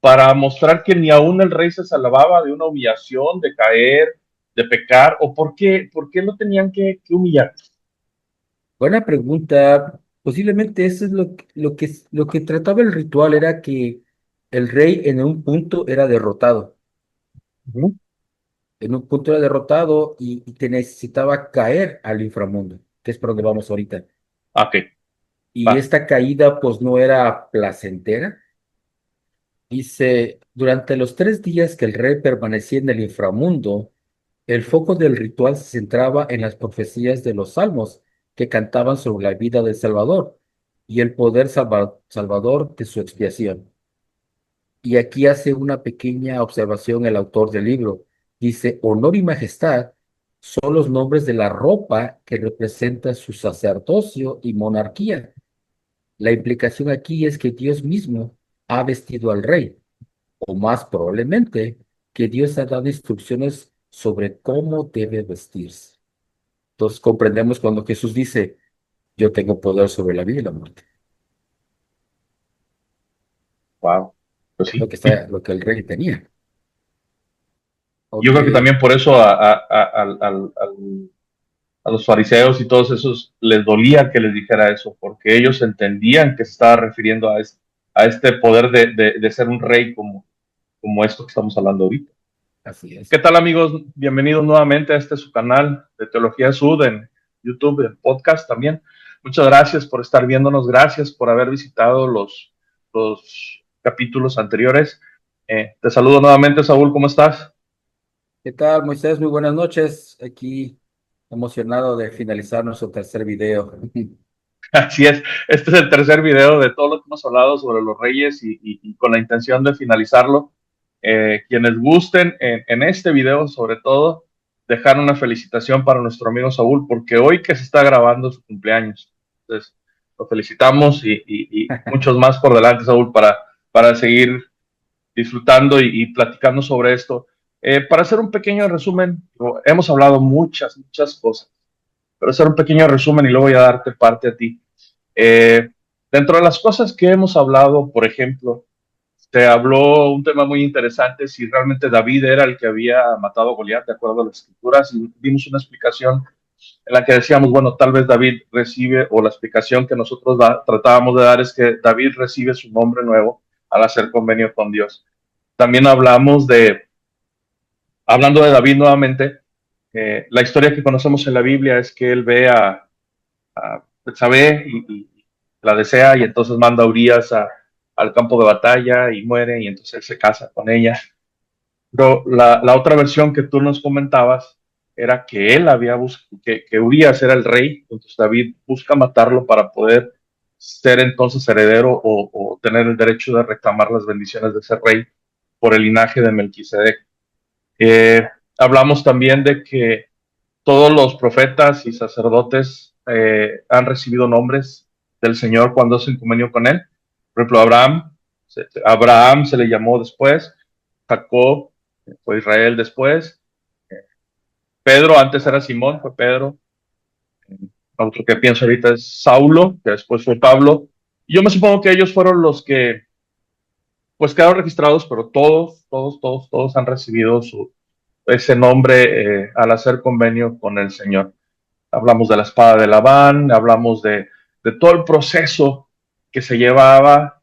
para mostrar que ni aún el rey se salvaba de una humillación, de caer, de pecar, o por qué lo tenían que humillar? Buena pregunta. Posiblemente eso es lo que trataba el ritual, era que el rey en un punto era derrotado. Ujú. En un punto era derrotado y que necesitaba caer al inframundo, que es por donde vamos ahorita. Ok, Y va. esta caída pues no era placentera. Dice, durante los 3 días que el rey permanecía en el inframundo, el foco del ritual se centraba en las profecías de los salmos que cantaban sobre la vida del Salvador y el poder salvador de su expiación. Y aquí hace una pequeña observación el autor del libro. Dice, honor y majestad son los nombres de la ropa que representa su sacerdocio y monarquía. La implicación aquí es que Dios mismo ha vestido al rey, o más probablemente que Dios ha dado instrucciones sobre cómo debe vestirse. Entonces comprendemos cuando Jesús dice, yo tengo poder sobre la vida y la muerte, Wow. Pues lo sí. que está, lo que el rey tenía. Yo Ok, creo que también por eso a los fariseos y todos esos les dolía que les dijera eso, porque ellos entendían que se estaba refiriendo a este poder de ser un rey como esto que estamos hablando ahorita. así es. ¿Qué tal, amigos? Bienvenidos nuevamente a este su canal de Teología Sud en YouTube, en podcast también. Muchas gracias por estar viéndonos, gracias por haber visitado los capítulos anteriores. Te saludo nuevamente, Saúl, ¿cómo estás? ¿Qué tal, Moisés? Muy buenas noches. Aquí emocionado de finalizar nuestro tercer video. Así es, este es el tercer video de todo lo que hemos hablado sobre los reyes y con la intención de finalizarlo. Quienes gusten en este video, sobre todo, dejar una felicitación para nuestro amigo Saúl, porque hoy que se está grabando su cumpleaños. Entonces, lo felicitamos y muchos más por delante, Saúl, para seguir disfrutando y platicando sobre esto. Para hacer un pequeño resumen, hemos hablado muchas cosas, pero hacer un pequeño resumen y luego voy a darte parte a ti. Eh, Dentro de las cosas que hemos hablado, por ejemplo, se habló un tema muy interesante, si realmente David era el que había matado a Goliat, de acuerdo a las escrituras, y dimos una explicación en la que decíamos, bueno, tal vez David recibe, o la explicación que nosotros tratábamos de dar es que David recibe su nombre nuevo al hacer convenio con Dios. También hablando de David nuevamente, la historia que conocemos en la Biblia es que él ve a Betsabé y la desea y entonces manda a Urias al campo de batalla y muere y entonces él se casa con ella. Pero la otra versión que tú nos comentabas era que él había que Urias era el rey, entonces David busca matarlo para poder ser entonces heredero o tener el derecho de reclamar las bendiciones de ese rey por el linaje de Melquisedec. Hablamos también de que todos los profetas y sacerdotes han recibido nombres del Señor cuando hacen convenio con Él. Por ejemplo, Abraham se le llamó después, Jacob fue Israel después, Pedro antes era Simón, fue Pedro, otro que pienso ahorita es Saulo, que después fue Pablo. Y yo me supongo que ellos fueron los que pues quedaron registrados, pero todos han recibido ese nombre al hacer convenio con el Señor. Hablamos de la espada de Labán, hablamos de todo el proceso que se llevaba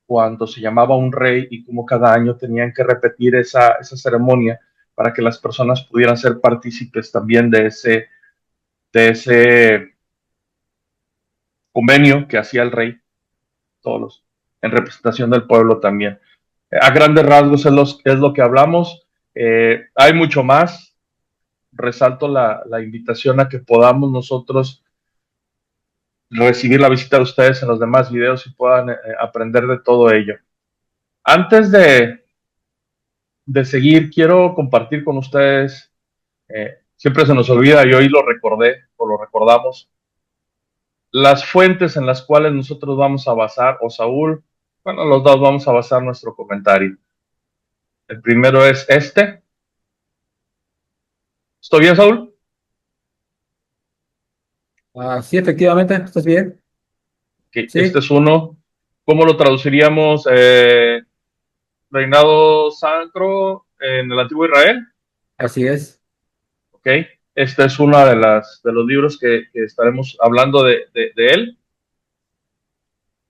cuando se llamaba un rey y cómo cada año tenían que repetir esa ceremonia para que las personas pudieran ser partícipes también de ese convenio que hacía el rey, todos en representación del pueblo también. A grandes rasgos es lo que hablamos. Hay mucho más. Resalto la invitación a que podamos nosotros recibir la visita de ustedes en los demás videos y puedan aprender de todo ello. Antes de seguir, quiero compartir con ustedes, siempre se nos olvida y hoy lo recordé o lo recordamos, las fuentes en las cuales nosotros vamos a basar, o Saúl, bueno, los dos vamos a basar nuestro comentario. El primero es este. ¿Estoy bien, Saúl? Ah, sí, efectivamente, ¿estás bien? Okay, este Sí. es uno. ¿Cómo lo traduciríamos? reinado sacro en el antiguo Israel. Así es, ¿Ok? Este es uno de los libros que estaremos hablando de él.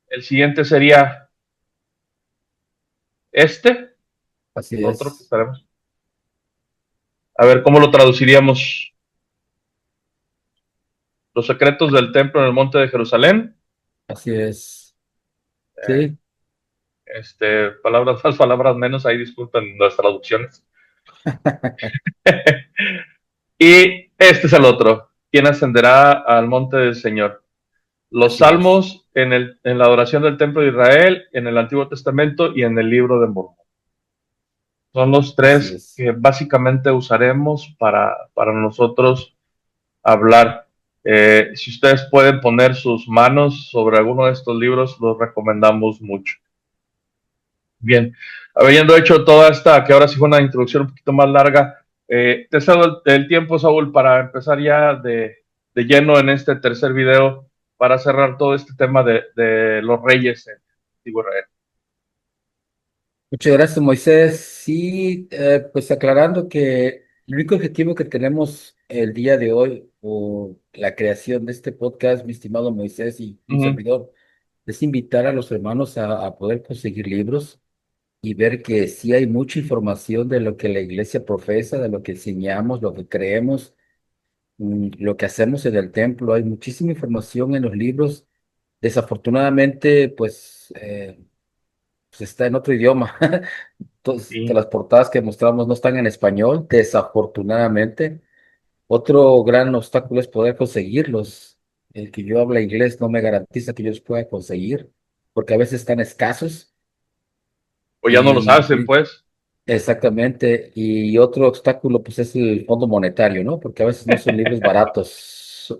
El siguiente sería este, así otro que es, estaremos. A ver, ¿cómo lo traduciríamos? Los secretos del templo en el monte de Jerusalén. así es. Eh, Sí, palabras más, palabras menos, ahí disculpen las traducciones. Y este es el otro. ¿Quién ascenderá al monte del Señor? Los así es, salmos en la adoración del templo de Israel, en el Antiguo Testamento y en el libro de Mormón. Son los así tres es. que básicamente usaremos para nosotros hablar. Si ustedes pueden poner sus manos sobre alguno de estos libros, los recomendamos mucho. Bien, habiendo hecho toda esta, que ahora sí fue una introducción un poquito más larga, te cedo el tiempo, Saúl, para empezar ya de lleno en este tercer video, para cerrar todo este tema de los reyes en Antiguo Israel. Muchas gracias, Moisés. Sí, pues aclarando que el único objetivo que tenemos el día de hoy o la creación de este podcast, mi estimado Moisés y un Ujú. servidor, es invitar a los hermanos a poder conseguir libros y ver que sí hay mucha información de lo que la iglesia profesa, de lo que enseñamos, lo que creemos, lo que hacemos en el templo. Hay muchísima información en los libros. Desafortunadamente, pues está en otro idioma. Entonces, Y, las portadas que mostramos no están en español, desafortunadamente. Otro gran obstáculo es poder conseguirlos. El que yo habla inglés no me garantiza que yo los pueda conseguir, porque a veces están escasos. o ya no los Y hacen, pues. exactamente, y otro obstáculo pues es el fondo monetario, ¿no? Porque a veces no son libros baratos,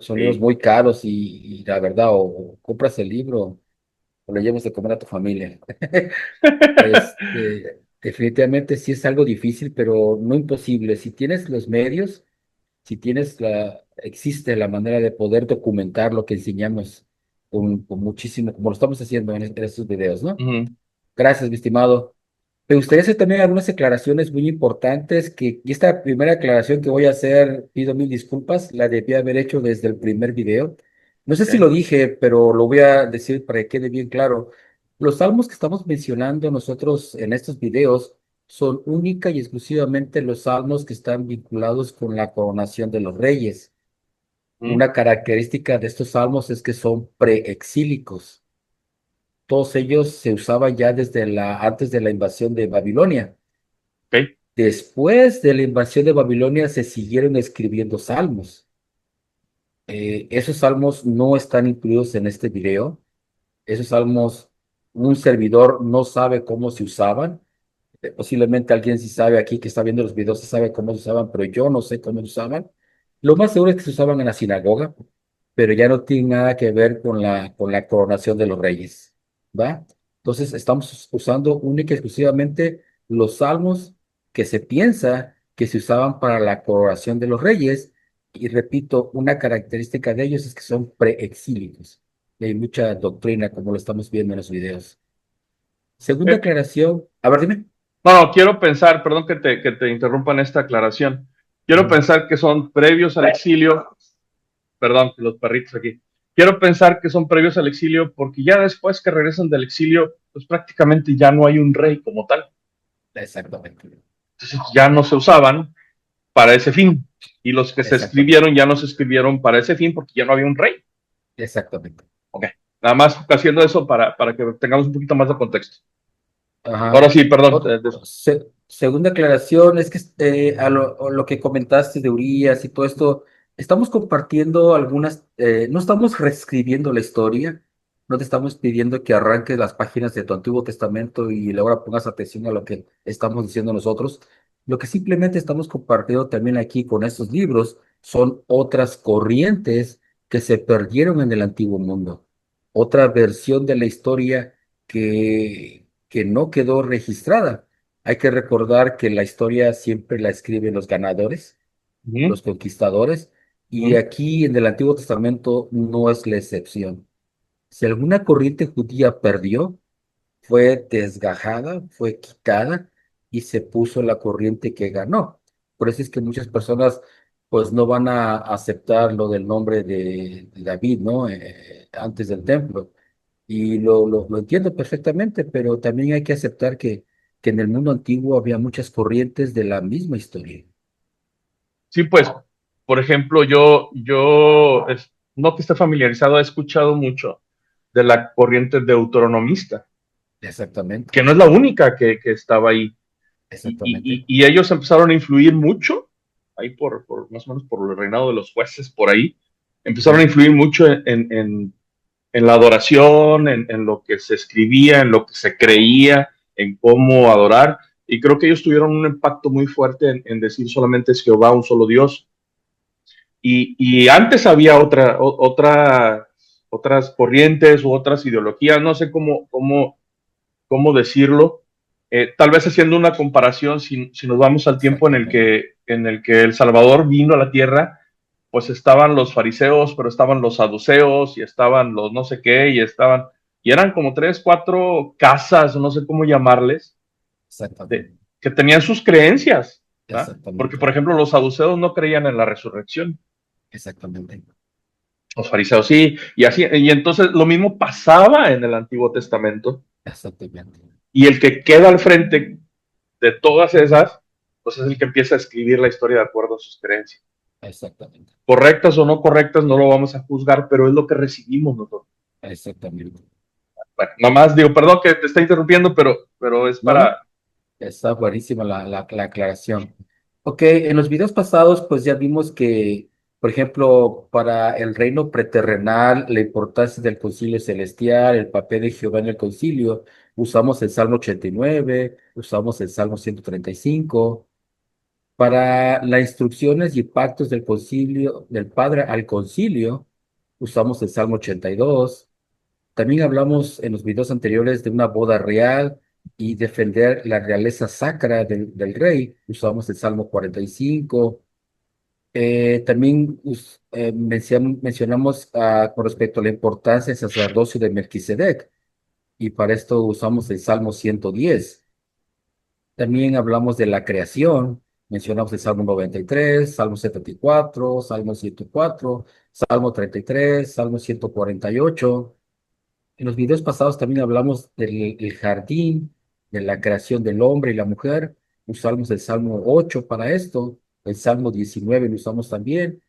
son libros Sí. muy caros y la verdad, o compras el libro o le llevas de comer a tu familia. Definitivamente sí es algo difícil, pero no imposible. Si tienes los medios, si tienes existe la manera de poder documentar lo que enseñamos con muchísimo, como lo estamos haciendo en estos videos, ¿no? Ujú. Gracias, mi estimado. Me gustaría hacer también algunas aclaraciones muy importantes y esta primera aclaración que voy a hacer, pido mil disculpas, la debí haber hecho desde el primer video. No sé si Okay. lo dije, pero lo voy a decir para que quede bien claro. Los salmos que estamos mencionando nosotros en estos videos son única y exclusivamente los salmos que están vinculados con la coronación de los reyes. Ujú. Una característica de estos salmos es que son preexílicos. Todos ellos se usaban ya desde antes de la invasión de Babilonia. Okay. Después de la invasión de Babilonia se siguieron escribiendo salmos. Esos salmos no están incluidos en este video. Esos salmos, un servidor no sabe cómo se usaban. Posiblemente alguien sí sabe aquí que está viendo los videos, sí sabe cómo se usaban, pero yo no sé cómo se usaban. Lo más seguro es que se usaban en la sinagoga, pero ya no tiene nada que ver con la coronación de los reyes, ¿va? Entonces estamos usando única y exclusivamente los salmos que se piensa que se usaban para la coronación de los reyes, y repito, una característica de ellos es que son preexílicos. Y hay mucha doctrina, como lo estamos viendo en los videos. Segunda Eh, aclaración, a ver, dime. no, quiero pensar, perdón que te interrumpa en esta aclaración. Quiero Ujú. pensar que son previos al exilio, perdón, los perritos aquí. Quiero pensar que son previos al exilio porque ya después que regresan del exilio, pues prácticamente ya no hay un rey como tal. Exactamente, Entonces ya no se usaban para ese fin. Y los que se exactamente, escribieron ya no se escribieron para ese fin porque ya no había un rey. exactamente. Ok. Nada más haciendo eso para que tengamos un poquito más de contexto. Ahora Ajá. sí, perdón. Segunda aclaración es que a lo que comentaste de Urias y todo esto, estamos compartiendo no estamos reescribiendo la historia, no te estamos pidiendo que arranques las páginas de tu Antiguo Testamento y ahora pongas atención a lo que estamos diciendo nosotros. Lo que simplemente estamos compartiendo también aquí con estos libros son otras corrientes que se perdieron en el Antiguo Mundo, otra versión de la historia que no quedó registrada. Hay que recordar que la historia siempre la escriben los ganadores, Uh-huh, los conquistadores, y uh-huh. aquí en el Antiguo Testamento no es la excepción. Si alguna corriente judía perdió, fue desgajada, fue quitada y se puso la corriente que ganó. Por eso es que muchas personas pues no van a aceptar lo del nombre de David, ¿no? Antes del templo. Y lo entiendo perfectamente, pero también hay que aceptar que en el mundo antiguo había muchas corrientes de la misma historia. Sí, pues, por ejemplo, no que esté familiarizado, he escuchado mucho de la corriente deuteronomista, Exactamente, que no es la única que estaba ahí. exactamente. Y ellos empezaron a influir mucho, ahí más o menos por el reinado de los jueces, por ahí, empezaron a Sí, influir mucho en la adoración, en lo que se escribía, en lo que se creía, en cómo adorar. Y creo que ellos tuvieron un impacto muy fuerte en decir solamente es Jehová, un solo Dios. Y antes había otras corrientes u otras ideologías, no sé cómo decirlo. Tal vez haciendo una comparación, si nos vamos al tiempo exactamente, en el que El Salvador vino a la tierra, pues estaban los fariseos, pero estaban los saduceos y estaban los no sé qué, y eran como tres, cuatro casas, no sé cómo llamarles, exactamente, que tenían sus creencias, ¿verdad? Porque, exactamente, por ejemplo, los saduceos no creían en la resurrección, exactamente, los fariseos sí, y así, y entonces lo mismo pasaba en el Antiguo Testamento, exactamente, y el que queda al frente de todas esas, pues es el que empieza a escribir la historia de acuerdo a sus creencias. exactamente, Correctas o no correctas, no lo vamos a juzgar, pero es lo que recibimos nosotros. exactamente. Bueno, nomás digo, perdón que te está interrumpiendo, pero es No, no, para... está buenísima la aclaración. Ok, en los videos pasados pues ya vimos que, por ejemplo, para el reino preterrenal, la importancia del concilio celestial, el papel de Jehová en el concilio, usamos el Salmo 89, usamos el Salmo 135. Para las instrucciones y pactos del concilio, del Padre al concilio, usamos el Salmo 82. También hablamos en los videos anteriores de una boda real y defender la realeza sacra del rey. Usamos el Salmo 45. También mencionamos con respecto a la importancia del sacerdocio de Melquisedec y para esto usamos el Salmo 110. También hablamos de la creación, mencionamos el Salmo 93, Salmo 74, Salmo 104, Salmo 33, Salmo 148. En los videos pasados también hablamos del el jardín, de la creación del hombre y la mujer. Usamos el Salmo 8 para esto, el Salmo 19 lo usamos también.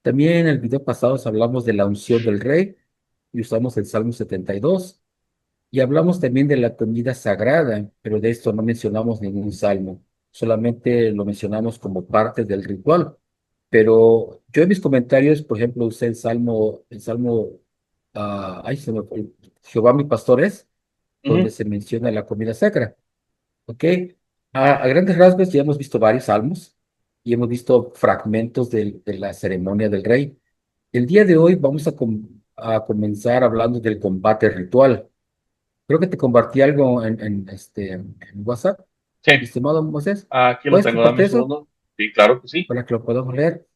También en el video pasado hablamos de la unción del rey y usamos el Salmo 72. Y hablamos también de la comida sagrada, pero de esto no mencionamos ningún salmo, solamente lo mencionamos como parte del ritual. Pero yo en mis comentarios, por ejemplo, usé el salmo, ay, se me fue, Jehová mi pastor es, Uh donde -huh, se menciona la comida sacra. ¿Ok? A grandes rasgos ya hemos visto varios salmos y hemos visto fragmentos de la ceremonia del rey. El día de hoy vamos a comenzar hablando del combate ritual. Creo que te compartí algo en WhatsApp, sí, estimado Moisés. aquí lo ¿Puedes tengo, dame compartir un eso segundo. Sí, claro que sí. para que lo podamos leer?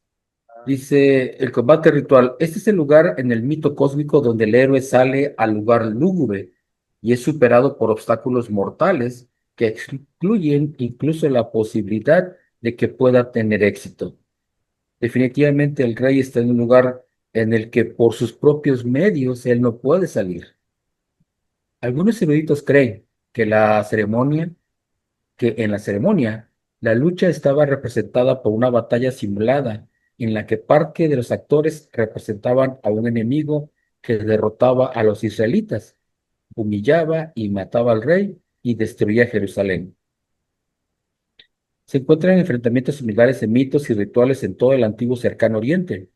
Dice el combate ritual. Este es el lugar en el mito cósmico donde el héroe sale al lugar lúgubre y es superado por obstáculos mortales que excluyen incluso la posibilidad de que pueda tener éxito. Definitivamente el rey está en un lugar en el que por sus propios medios él no puede salir. Algunos eruditos creen que que en la ceremonia, la lucha estaba representada por una batalla simulada en la que parte de los actores representaban a un enemigo que derrotaba a los israelitas, humillaba y mataba al rey y destruía Jerusalén. Se encuentran enfrentamientos similares en mitos y rituales en todo el antiguo cercano oriente.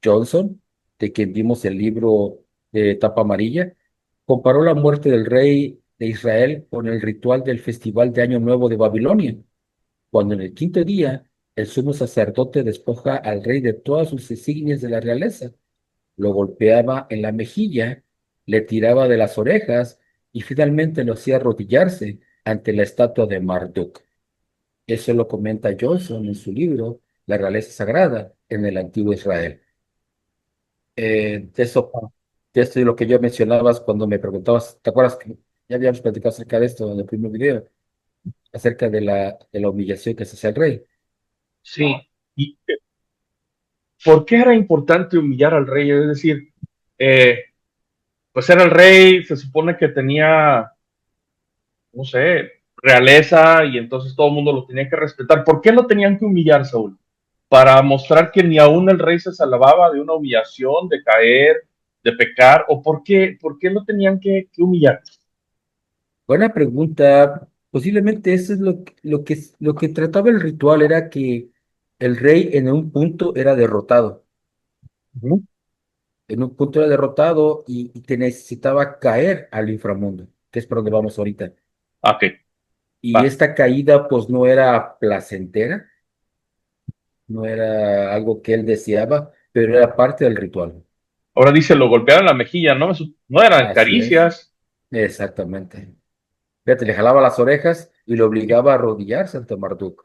Johnson, de quien vimos el libro de tapa amarilla, comparó la muerte del rey de Israel con el ritual del festival de Año Nuevo de Babilonia, cuando en el quinto día el sumo sacerdote despoja al rey de todas sus insignias de la realeza, lo golpeaba en la mejilla, le tiraba de las orejas y finalmente lo hacía arrodillarse ante la estatua de Marduk. Eso lo comenta Johnson en su libro La realeza sagrada en el antiguo Israel. De eso, de esto y lo que yo mencionabas cuando me preguntabas, ¿te acuerdas? Ya habíamos platicado acerca de esto en el primer video, acerca de la humillación que se hace al rey. Sí. ¿Y por qué era importante humillar al rey? Es decir, eh, pues era el rey, se supone que tenía, no sé, realeza y entonces todo el mundo lo tenía que respetar. ¿Por qué lo tenían que humillar, Saúl? Para mostrar que ni aún el rey se salvaba de una humillación, de caer, de pecar, o por qué lo tenían que humillar. Buena pregunta. Posiblemente eso es lo que trataba el ritual, era que el rey en un punto era derrotado. Ujú. En un punto era derrotado y te necesitaba caer al inframundo, que es por donde vamos ahorita. Ok, Y va. esta caída pues no era placentera, no era algo que él deseaba, pero era parte del ritual. Ahora dice, lo golpearon la mejilla, ¿no? No eran Así es, caricias. exactamente. Fíjate, le jalaba las orejas y lo obligaba a arrodillarse ante Marduk.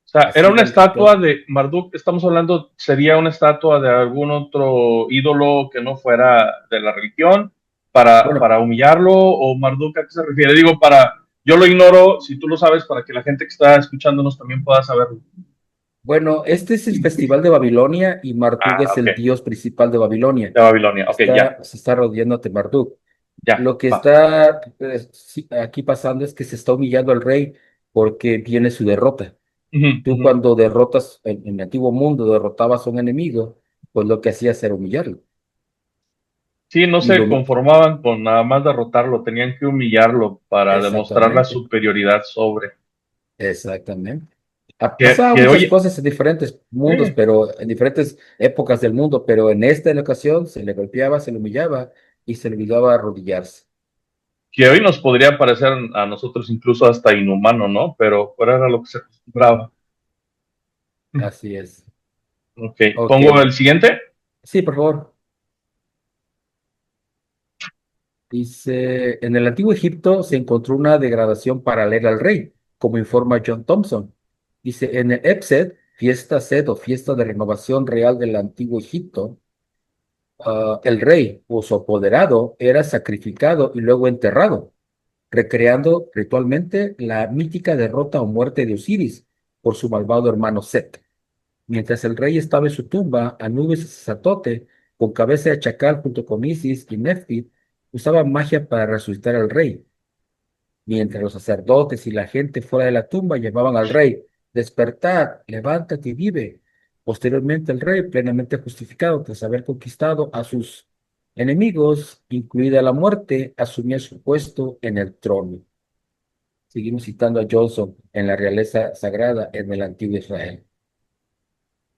O sea, era Así una era el estatua ritual. de Marduk, estamos hablando, sería una estatua de algún otro ídolo que no fuera de la religión Bueno, para humillarlo, o Marduk, ¿a qué se refiere? Digo, yo lo ignoro, si tú lo sabes, para que la gente que está escuchándonos también pueda saberlo. bueno, este es el festival de Babilonia y Marduk Ah, es ok, el dios principal de Babilonia. de Babilonia, ok, ya, Se está rodeando ante Marduk. ya, Lo que va. está sí, aquí pasando es que se está humillando al rey porque viene su derrota. Ujú, Tú ujú. cuando derrotas en el antiguo mundo, derrotabas a un enemigo, pues lo que hacías era humillarlo. Sí, no Y se lo, conformaban con nada más derrotarlo, tenían que humillarlo para demostrar la exactamente, superioridad sobre. exactamente. Pasaba Que muchas oye, cosas en diferentes mundos, eh, pero en diferentes épocas del mundo, pero en esta ocasión se le golpeaba, se le humillaba y se le obligaba a arrodillarse. que hoy nos podría parecer a nosotros incluso hasta inhumano, ¿no? Pero era lo que se acostumbraba. Así es. Ok, Ok. pongo el siguiente. Sí, por favor. Dice, en el antiguo Egipto se encontró una degradación paralela al rey, como informa John Thompson. Dice, en el Epset, fiesta Sed o fiesta de renovación real del antiguo Egipto, el rey o su apoderado era sacrificado y luego enterrado, recreando ritualmente la mítica derrota o muerte de Osiris por su malvado hermano Set. Mientras el rey estaba en su tumba, Anubis el sacerdote, con cabeza de chacal junto con Isis y Neftit, usaba magia para resucitar al rey. Mientras los sacerdotes y la gente fuera de la tumba llamaban al rey, despertad, levántate y vive. Posteriormente el rey, plenamente justificado tras haber conquistado a sus enemigos, incluida la muerte, asumía su puesto en el trono. Seguimos citando a Johnson en la realeza sagrada en el antiguo Israel.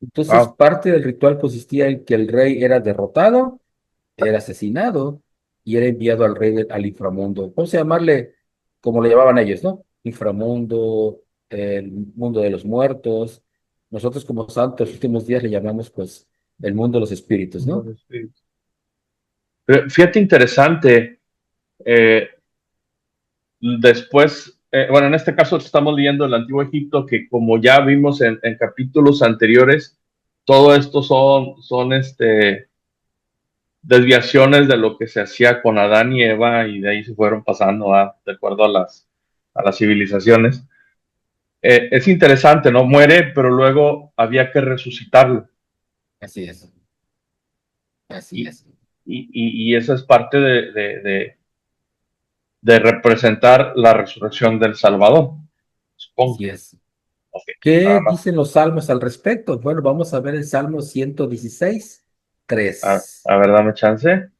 Entonces, Wow. parte del ritual consistía en que el rey era derrotado, era asesinado y era enviado al inframundo. Vamos a llamarle como le llamaban ellos, ¿no? Inframundo, el mundo de los muertos. Nosotros como santos, los últimos días le llamamos pues el mundo de los espíritus, ¿no? Fíjate interesante, eh, después, bueno, en este caso estamos leyendo el Antiguo Egipto, que como ya vimos en capítulos anteriores, todo esto son desviaciones de lo que se hacía con Adán y Eva y de ahí se fueron pasando de acuerdo a las civilizaciones. Es interesante, ¿no? Muere, pero luego había que resucitarlo. Así es, así Y, es, y eso es parte de representar la resurrección del Salvador, supongo. así es. Ok, ¿Qué nada más. dicen los salmos al respecto? Bueno, vamos a ver el Salmo 116, 3. A ver, dame chance.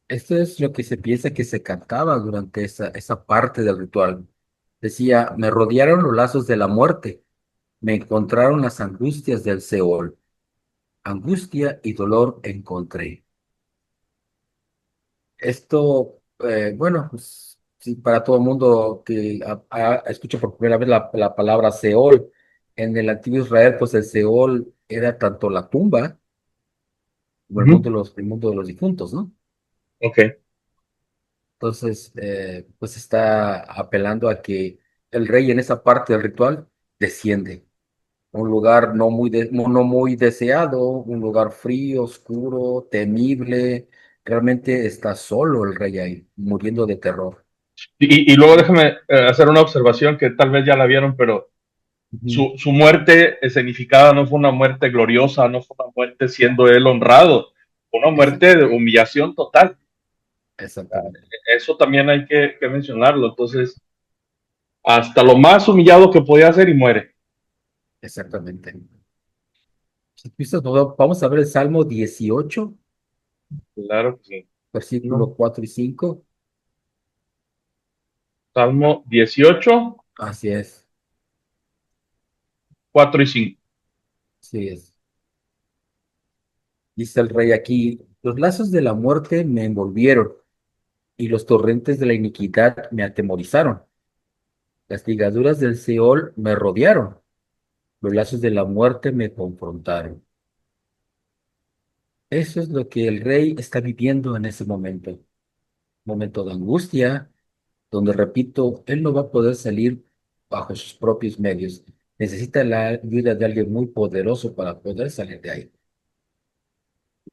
Esto es lo que se piensa que se cantaba durante esa parte del ritual. Decía, me rodearon los lazos de la muerte, me encontraron las angustias del Seol, angustia y dolor encontré. Esto, bueno, pues, sí, para todo el mundo que escucha por primera vez la palabra Seol, en el antiguo Israel, pues el Seol era tanto la tumba como Ujú. el mundo de los difuntos, ¿no? Ok. Entonces, pues está apelando a que el rey en esa parte del ritual desciende a un lugar no muy deseado, un lugar frío, oscuro, temible. Realmente está solo el rey ahí, muriendo de terror. Y luego déjame hacer una observación que tal vez ya la vieron, pero Ujú. su muerte escenificada no fue una muerte gloriosa, no fue una muerte siendo él honrado, fue una muerte de Exactamente, humillación total. exactamente, Eso también hay que mencionarlo. Entonces, hasta lo más humillado que podía hacer y muere. exactamente. Si gustas, vamos a ver el Salmo 18, Claro que sí. versículo No. 4 y 5. Salmo 18, Así es, 4 y 5. así es. Dice el rey aquí, los lazos de la muerte me envolvieron y los torrentes de la iniquidad me atemorizaron. Las ligaduras del Seol me rodearon, los lazos de la muerte me confrontaron. Eso es lo que el rey está viviendo en ese momento. Momento de angustia, donde, repito, él no va a poder salir bajo sus propios medios. Necesita la ayuda de alguien muy poderoso para poder salir de ahí.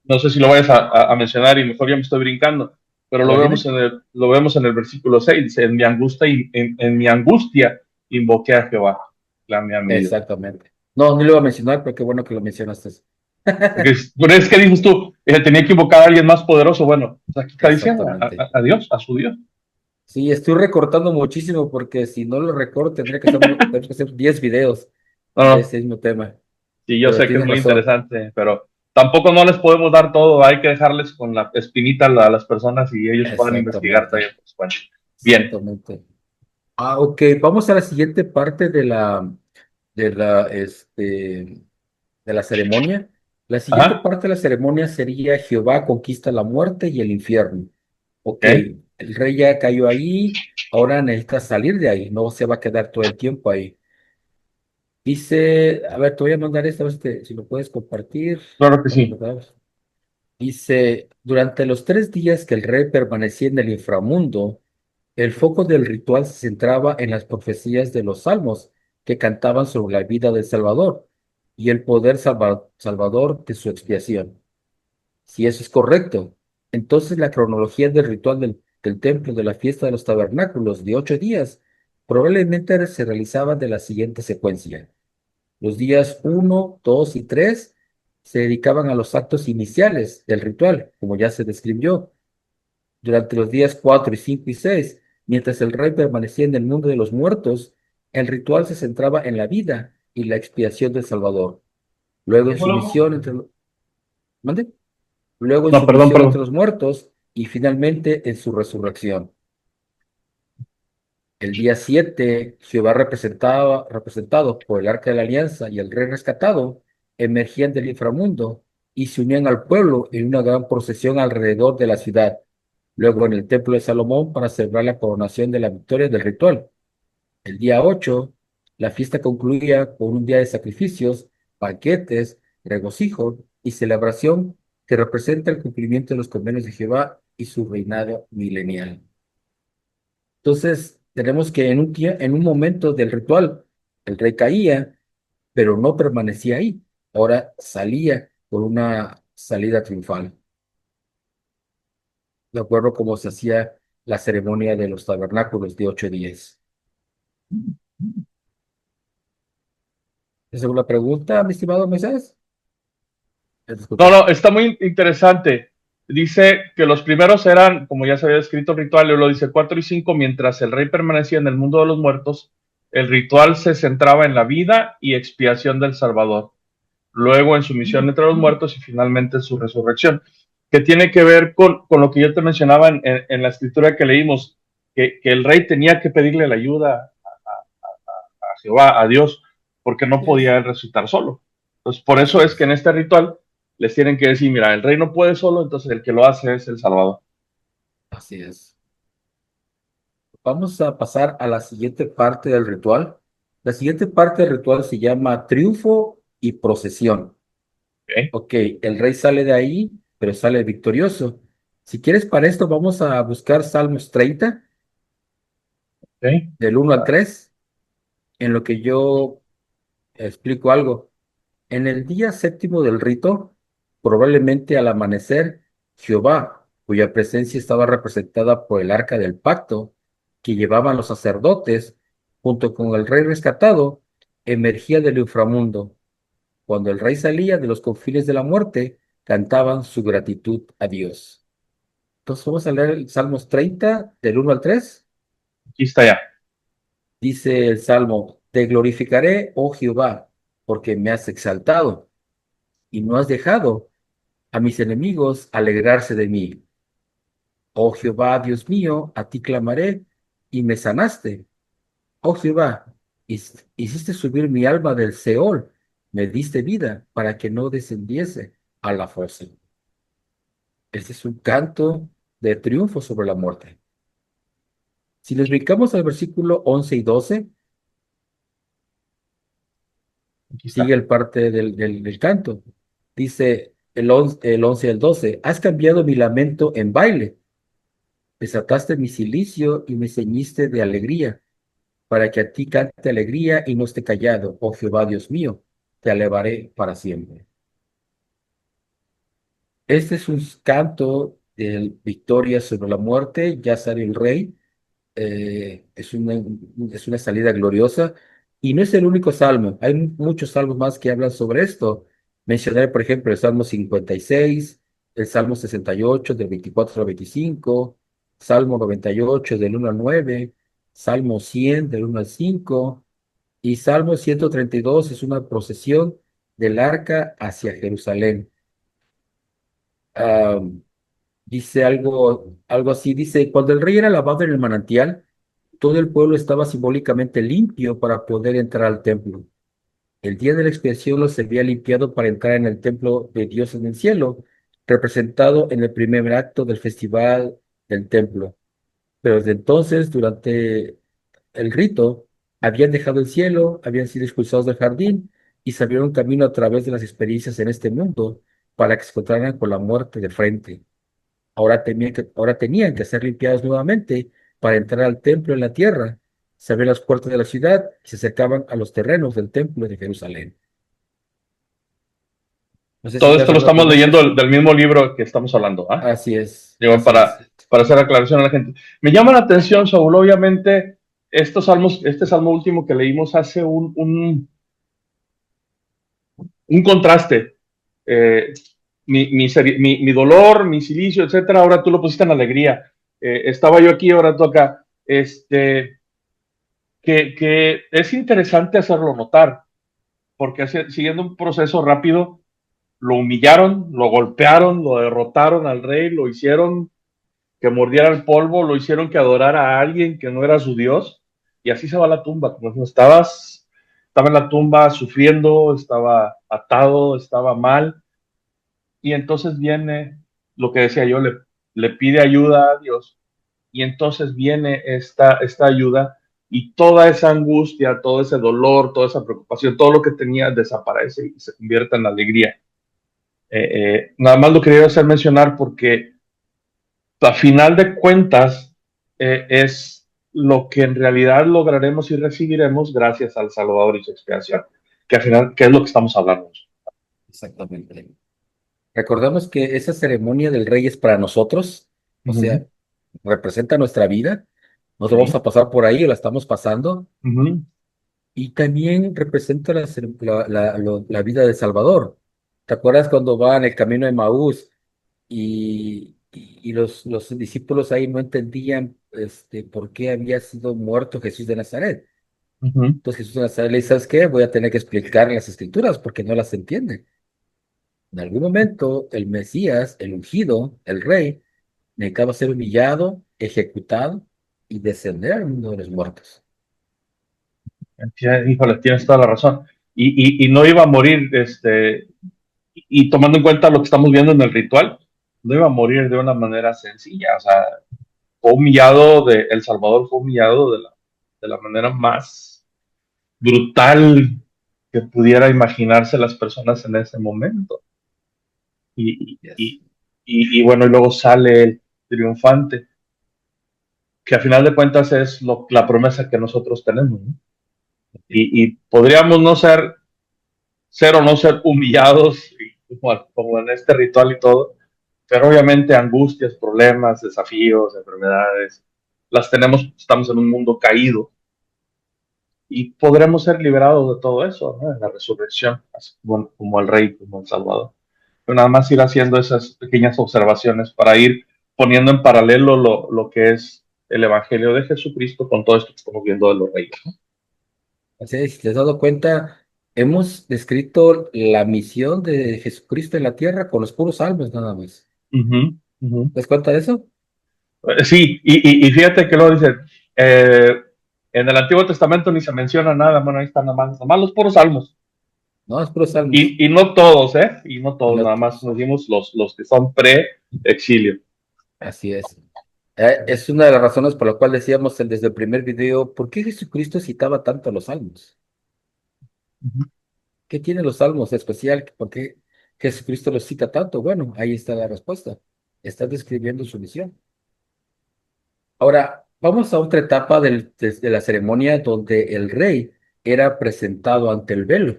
No sé si lo vayas a mencionar y mejor ya me estoy brincando, pero A ver, dime. lo vemos en el versículo 6. Dice, en mi angustia invoqué a Jehová, clamé a mi Dios. Exactamente. No, no lo iba a mencionar, pero qué bueno que lo mencionaste. Porque pero es que dices tú, tenía que invocar a alguien más poderoso. Bueno, pues aquí está diciendo Exactamente. a Dios, a su Dios. Sí, estoy recortando muchísimo porque si no lo recorto tendría que hacer 10 videos No, de no, ese mismo tema. sí, yo Pero sé que es tienes muy razón. interesante, pero tampoco no les podemos dar todo. Hay que dejarles con la espinita a las personas y ellos puedan investigar Exactamente. también. Pues, bueno, bien. Exactamente. Ok, vamos a la siguiente parte de la, de la ceremonia. La siguiente Ajá, parte de la ceremonia sería Jehová conquista la muerte y el infierno. Ok, ok. el rey ya cayó ahí, ahora necesita salir de ahí, no se va a quedar todo el tiempo ahí. Dice, a ver, te voy a mandar esta, a ver si lo puedes compartir. Claro que Bueno, sí. ¿verdad? Dice, durante los 3 días que el rey permanecía en el inframundo, el foco del ritual se centraba en las profecías de los salmos que cantaban sobre la vida del Salvador y el poder salvador de su expiación. Si eso es correcto, entonces la cronología del ritual del templo de la fiesta de los tabernáculos de 8 días probablemente se realizaba de la siguiente secuencia. Los días 1, 2 y 3 se dedicaban a los actos iniciales del ritual, como ya se describió. Durante los días 4 y 5 y 6, mientras el rey permanecía en el mundo de los muertos, el ritual se centraba en la vida y la expiación del Salvador. Luego en su misión ¿Mande? Luego en No, su perdón, misión entre perdón. los muertos y finalmente en su resurrección. El día 7, Jehová representado por el Arca de la Alianza y el Rey rescatado, emergían del inframundo y se unían al pueblo en una gran procesión alrededor de la ciudad. Luego en el Templo de Salomón para celebrar la coronación de la victoria del ritual. El día 8, la fiesta concluía con un día de sacrificios, banquetes, regocijo y celebración que representa el cumplimiento de los convenios de Jehová y su reinado milenial. Entonces, tenemos que en un momento del ritual, el rey caía, pero no permanecía ahí. Ahora salía por una salida triunfal, de acuerdo a cómo se hacía la ceremonia de los tabernáculos de 8 días. ¿Esa es una pregunta, mi estimado Moisés? Ya te No, escucho. no, está muy interesante. Dice que los primeros eran, como ya se había escrito el ritual, y lo dice 4 y 5 mientras el rey permanecía en el mundo de los muertos, el ritual se centraba en la vida y expiación del Salvador, luego en su misión entre los muertos y finalmente en su resurrección, que tiene que ver con lo que yo te mencionaba en la escritura que leímos, que el rey tenía que pedirle la ayuda a Jehová, a Dios, porque no Así es. podía él resucitar solo. Entonces, por eso Así es que en es. este ritual les tienen que decir, mira, el rey no puede solo, entonces el que lo hace es el Salvador. Así es. Vamos a pasar a la siguiente parte del ritual. La siguiente parte del ritual se llama triunfo y procesión. ¿Ok? Ok, el rey sale de ahí, pero sale victorioso. Si quieres, para esto vamos a buscar Salmos 30, ¿Ok? del 1 al 3, en lo que yo explico algo. En el día séptimo del rito, probablemente al amanecer, Jehová, cuya presencia estaba representada por el arca del pacto, que llevaban los sacerdotes, junto con el rey rescatado, emergía del inframundo. Cuando el rey salía de los confines de la muerte, cantaban su gratitud a Dios. Entonces vamos a leer el Salmos 30, del 1 al 3. Aquí está ya. Dice el Salmo: Te glorificaré, oh Jehová, porque me has exaltado y no has dejado a mis enemigos alegrarse de mí. Oh Jehová, Dios mío, a ti clamaré y me sanaste. Oh Jehová, hiciste subir mi alma del Seol, me diste vida para que no descendiese a la fosa. Este es un canto de triunfo sobre la muerte. Si nos brincamos al versículo 11 y 12, Aquí sigue está. el parte del canto. Dice el 11 al 12: Has cambiado mi lamento en baile, desataste mi cilicio y me ceñiste de alegría, para que a ti cante alegría y no esté callado, oh Jehová Dios mío, te alabaré para siempre. Este es un canto de victoria sobre la muerte. Ya sale el rey. Es una salida gloriosa y no es el único salmo. Hay muchos salmos más que hablan sobre esto. Mencionaré, por ejemplo, el Salmo 56, el Salmo 68 del 24 al 25, Salmo 98 del 1 al 9, Salmo 100 del 1 al 5 y Salmo 132 es una procesión del arca hacia Jerusalén. Ah, Dice algo así, dice: cuando el rey era lavado en el manantial, todo el pueblo estaba simbólicamente limpio para poder entrar al templo. El día de la expiación los había limpiado para entrar en el templo de Dios en el cielo, representado en el primer acto del festival del templo. Pero desde entonces, durante el rito, habían dejado el cielo, habían sido expulsados del jardín y se abrieron camino a través de las experiencias en este mundo para que se encontraran con la muerte de frente. Ahora tenían que ser limpiados nuevamente para entrar al templo en la tierra. Se abrían las puertas de la ciudad y se acercaban a los terrenos del templo de Jerusalén. No sé si Todo tengas esto lo alguna estamos leyendo pregunta. del mismo libro que estamos hablando, ¿ah? Así es, Digo, así es. para hacer aclaración a la gente. Me llama la atención, Saúl, obviamente, estos salmos, este salmo último que leímos hace un contraste. Eh, mi dolor, mi silicio, etcétera, ahora tú lo pusiste en alegría. Estaba yo aquí, ahora tú acá. Que es interesante hacerlo notar, porque siguiendo un proceso rápido, lo humillaron, lo golpearon, lo derrotaron al rey, lo hicieron que mordiera el polvo, lo hicieron que adorara a alguien que no era su Dios, y así se va a la tumba. Como si estaba en la tumba sufriendo, estaba atado, estaba mal, y entonces viene lo que decía yo, le pide ayuda a Dios, y entonces viene esta ayuda, y toda esa angustia, todo ese dolor, toda esa preocupación, todo lo que tenía desaparece y se convierte en alegría. Nada más lo quería hacer mencionar porque a final de cuentas es lo que en realidad lograremos y recibiremos gracias al Salvador y su expiación, que al final, ¿qué es lo que estamos hablando? Exactamente. Recordemos que esa ceremonia del rey es para nosotros, o Ujú. sea, representa nuestra vida. Nosotros vamos Sí. a pasar por ahí o la estamos pasando. Ujú. Y también representa la vida del Salvador. ¿Te acuerdas cuando va en el camino de Maús y los discípulos ahí no entendían por qué había sido muerto Jesús de Nazaret? Ujú. Entonces Jesús de Nazaret le dice: ¿sabes qué? Voy a tener que explicar las escrituras porque no las entienden. En algún momento el Mesías, el ungido, el rey, necesitaba ser humillado, ejecutado y descender al mundo de los muertos. Híjole, tienes toda la razón. Y no iba a morir, y tomando en cuenta lo que estamos viendo en el ritual, no iba a morir de una manera sencilla. O sea, fue humillado, El Salvador fue humillado de la manera más brutal que pudiera imaginarse las personas en ese momento. Y, Yes. y, y bueno, y luego sale el triunfante, que a final de cuentas es la promesa que nosotros tenemos, ¿no? Y podríamos no ser o no ser humillados, como en este ritual y todo, pero obviamente angustias, problemas, desafíos, enfermedades. las tenemos, estamos en un mundo caído y podremos ser liberados de todo eso, ¿no? En la resurrección, así como el Rey, como el Salvador. Pero nada más ir haciendo esas pequeñas observaciones para ir poniendo en paralelo lo que es el Evangelio de Jesucristo con todo esto que estamos viendo de los reyes, ¿no? Así es, si te has dado cuenta, hemos descrito la misión de Jesucristo en la tierra con los puros salmos nada más. Ujú, ujú. ¿Te das cuenta de eso? Sí, y fíjate que luego dice, eh, en el Antiguo Testamento ni se menciona nada, bueno, ahí están nada más los puros salmos. No, es puros salmos. Y no todos, ¿eh? Y no Y todos, no nada más todos. nos dimos los que son pre-exilio. Así es. Es una de las razones por la cual decíamos desde el primer video, ¿por qué Jesucristo citaba tanto los salmos? ¿Qué tiene los salmos de especial? ¿Por qué Jesucristo los cita tanto? Bueno, ahí está la respuesta. Está describiendo su misión. Ahora, vamos a otra etapa de la ceremonia donde el rey era presentado ante el velo.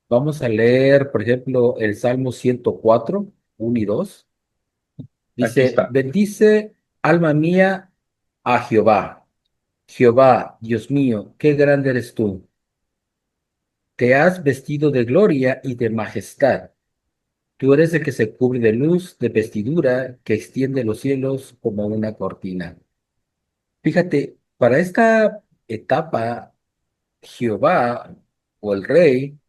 Vamos a leer, por ejemplo, el Salmo 104, 1 y 2. Aquí Dice, está. bendice, alma mía, a Jehová. Jehová, Dios mío, qué grande eres tú. Te has vestido de gloria y de majestad. Tú eres el que se cubre de luz, de vestidura, que extiende los cielos como una cortina. Fíjate, para esta etapa, Jehová o el rey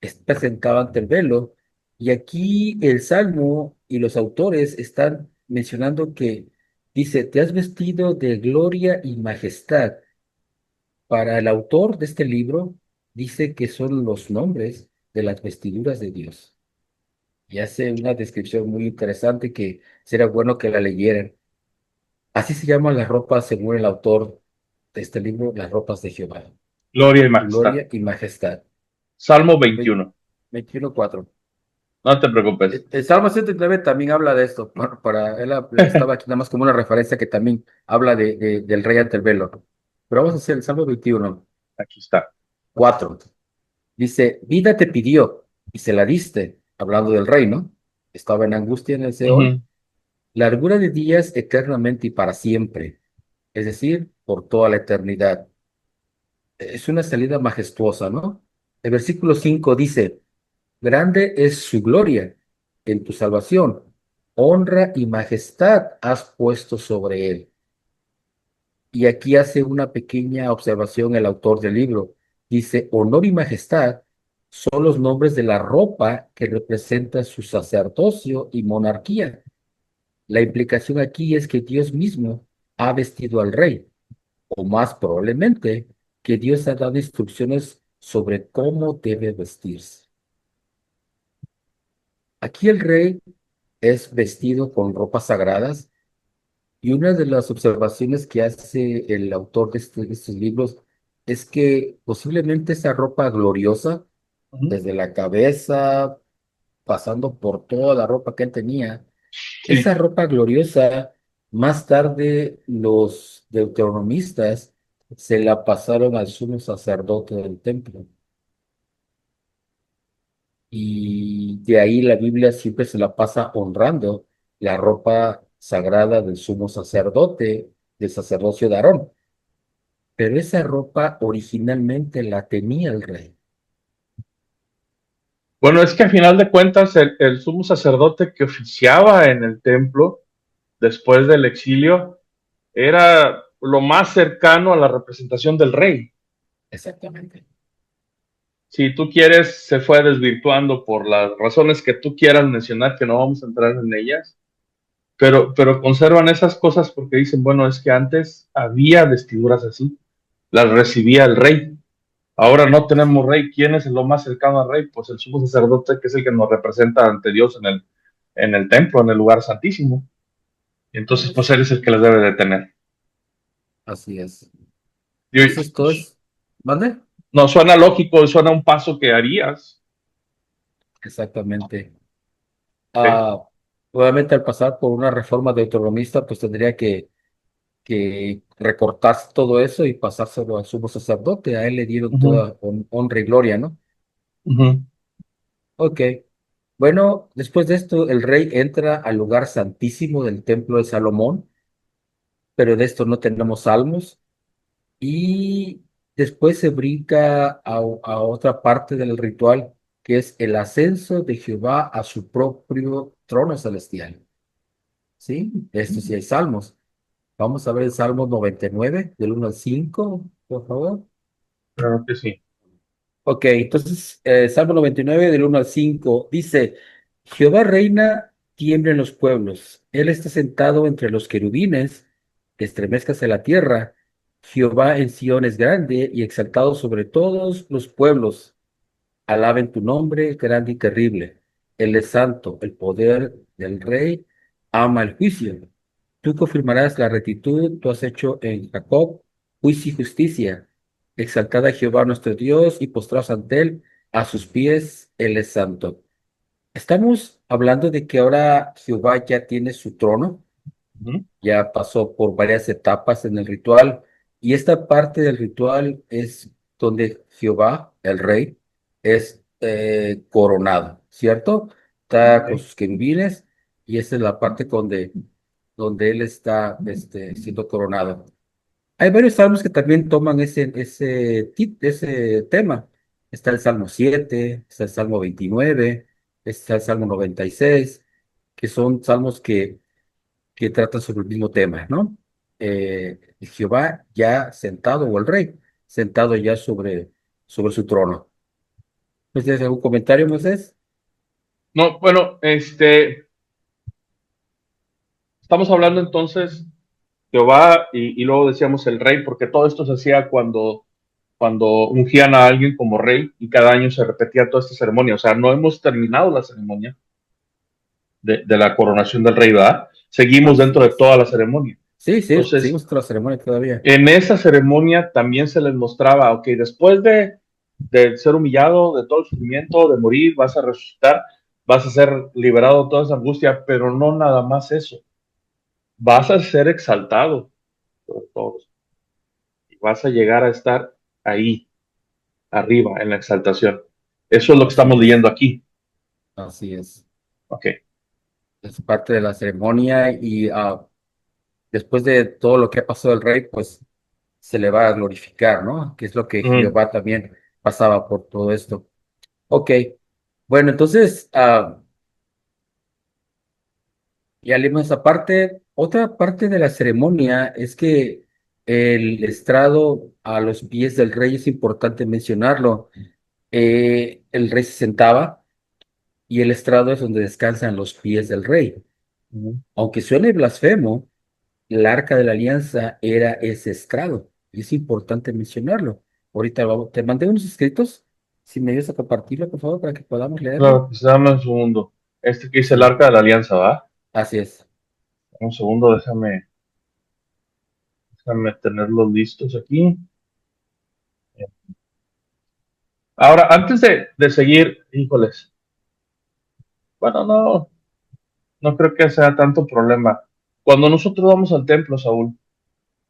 es presentado ante el velo, y aquí el Salmo y los autores están mencionando que dice, te has vestido de gloria y majestad. Para el autor de este libro, dice que son los nombres de las vestiduras de Dios. Y hace una descripción muy interesante que será bueno que la leyeran. Así se llaman las ropas, según el autor de este libro, las ropas de Jehová. Gloria y majestad. Gloria y majestad. Salmo Ve- 21. 21:4. No te preocupes. El Salmo 109 también habla de esto. Bueno, estaba aquí nada más como una referencia que también habla del rey ante el velo. Pero vamos a hacer el Salmo 21, Aquí está. 4. Dice, vida te pidió y se la diste, hablando del rey, ¿no? Estaba en angustia en el Seol. Ujú. Largura de días eternamente y para siempre, es decir, por toda la eternidad. Es una salida majestuosa, ¿no? El versículo 5 dice, grande es su gloria en tu salvación, honra y majestad has puesto sobre él. Y aquí hace una pequeña observación el autor del libro. Dice, honor y majestad son los nombres de la ropa que representa su sacerdocio y monarquía. La implicación aquí es que Dios mismo ha vestido al rey, o más probablemente que Dios ha dado instrucciones sobre cómo debe vestirse. Aquí el rey es vestido con ropas sagradas y una de las observaciones que hace el autor de estos libros es que posiblemente esa ropa gloriosa, Ujú. desde la cabeza, pasando por toda la ropa que él tenía, Sí. esa ropa gloriosa, más tarde los deuteronomistas se la pasaron al sumo sacerdote del templo. Y de ahí la Biblia siempre se la pasa honrando la ropa sagrada del sumo sacerdote, del sacerdocio de Aarón. Pero esa ropa originalmente la tenía el rey. Bueno, es que al final de cuentas el sumo sacerdote que oficiaba en el templo después del exilio era lo más cercano a la representación del rey. Exactamente. Si tú quieres, se fue desvirtuando por las razones que tú quieras mencionar, que no vamos a entrar en ellas, pero conservan esas cosas porque dicen, bueno, es que antes había vestiduras así, las recibía el rey. Ahora no tenemos rey. ¿Quién es lo más cercano al rey? Pues el sumo sacerdote, que es el que nos representa ante Dios en el templo, en el lugar santísimo. Y Así entonces, pues es. él es el que les debe de tener. Así es. Y, Entonces, todo es... ¿Mande? no suena lógico, suena un paso que harías. Exactamente. ¿Sí? Ah, obviamente al pasar por una reforma deuteronomista, pues tendría que recortarse todo eso y pasárselo al sumo sacerdote. A él le dieron Ujú, toda honra y gloria, ¿no? ujú. Ok. Bueno, después de esto, el rey entra al lugar santísimo del templo de Salomón, pero de esto no tenemos salmos. Y después se brinca a otra parte del ritual, que es el ascenso de Jehová a su propio trono celestial. ¿Sí? Esto sí hay salmos. Vamos a ver el Salmo 99, del 1 al 5, por favor. Claro que sí. Ok, entonces, Salmo 99, del 1 al 5, dice, Jehová reina, tiemblen los pueblos. Él está sentado entre los querubines, estremezcase la tierra. Jehová en Sión es grande y exaltado sobre todos los pueblos. Alaben tu nombre, grande y terrible. Él es santo, el poder del rey ama el juicio. Tú confirmarás la rectitud, tú has hecho en Jacob juicio y justicia. Exaltad a Jehová nuestro Dios y postraos ante él, a sus pies, él es santo. Estamos hablando de que ahora Jehová ya tiene su trono, Ujú. ya pasó por varias etapas en el ritual, y esta parte del ritual es donde Jehová, el rey, es coronado, ¿cierto? Está con Ok. sus querubines, y esa es la parte donde él está siendo coronado. Hay varios salmos que también toman ese tema. Está el Salmo 7, está el Salmo 29, está el Salmo 96, que son salmos que tratan sobre el mismo tema, ¿no? Jehová ya sentado, o el rey, sentado ya sobre su trono. ¿No tienes algún comentario, Moisés? No, bueno, estamos hablando entonces Jehová y luego decíamos el rey, porque todo esto se hacía cuando ungían a alguien como rey y cada año se repetía toda esta ceremonia. O sea, no hemos terminado la ceremonia de la coronación del rey, ¿verdad? Seguimos Así dentro de es. toda la ceremonia. Sí, sí, Entonces, seguimos con la ceremonia todavía. en esa ceremonia también se les mostraba, ok, después de ser humillado, de todo el sufrimiento, de morir, vas a resucitar, vas a ser liberado de toda esa angustia, pero no nada más eso. Vas a ser exaltado por todos y vas a llegar a estar ahí, arriba, en la exaltación. Eso es lo que Así estamos es, leyendo aquí. así es. Ok. Es parte de la ceremonia y después de todo lo que ha pasado el rey, pues se le va a glorificar, ¿no? Que es lo que Mm. Jehová también pasaba por todo esto. Ok, bueno, entonces, ya leímos esa parte. Otra parte de la ceremonia es que el estrado a los pies del rey es importante mencionarlo. El rey se sentaba y el estrado es donde descansan los pies del rey. Mm. Aunque suene blasfemo, el arca de la alianza era ese estrado. Y es importante mencionarlo. Ahorita te mandé unos escritos. Si me ayudas a compartirlo, por favor, para que podamos leerlo. Claro, pues dame un segundo. Este que dice el Sí, arca de la alianza, ¿va? así es. Un segundo, déjame tenerlos listos aquí. Ahora, antes de seguir, híjoles, bueno, no creo que sea tanto problema. Cuando nosotros vamos al templo, Saúl,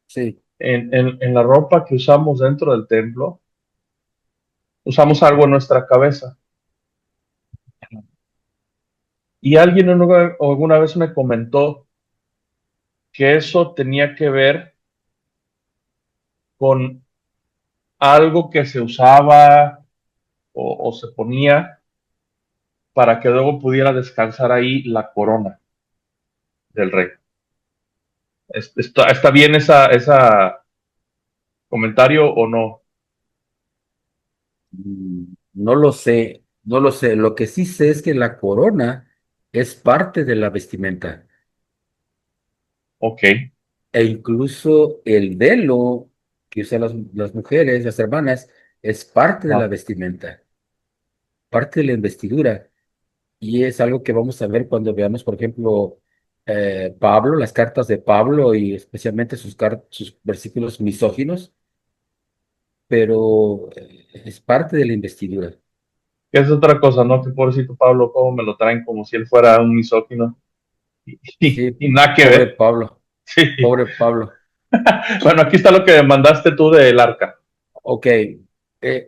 Sí. en la ropa que usamos dentro del templo, usamos algo en nuestra cabeza. Y alguien alguna vez me comentó que eso tenía que ver con algo que se usaba o se ponía para que luego pudiera descansar ahí la corona del rey. ¿Está bien esa comentario o no? No lo sé, no lo sé. Lo que sí sé es que la corona es parte de la vestimenta Ok. e incluso el velo que usan las mujeres, las hermanas, es parte de la Ajá. vestimenta, parte de la investidura. Y es algo que vamos a ver cuando veamos, por ejemplo, Pablo, las cartas de Pablo y especialmente sus versículos misóginos, pero es parte de la investidura. Que es otra cosa, ¿no? Que pobrecito Pablo, cómo me lo traen como si él fuera un misógino. Sí, Y nada que pobre ver. Pablo, Sí. pobre Pablo. Bueno, aquí está lo que mandaste tú del arca. Ok,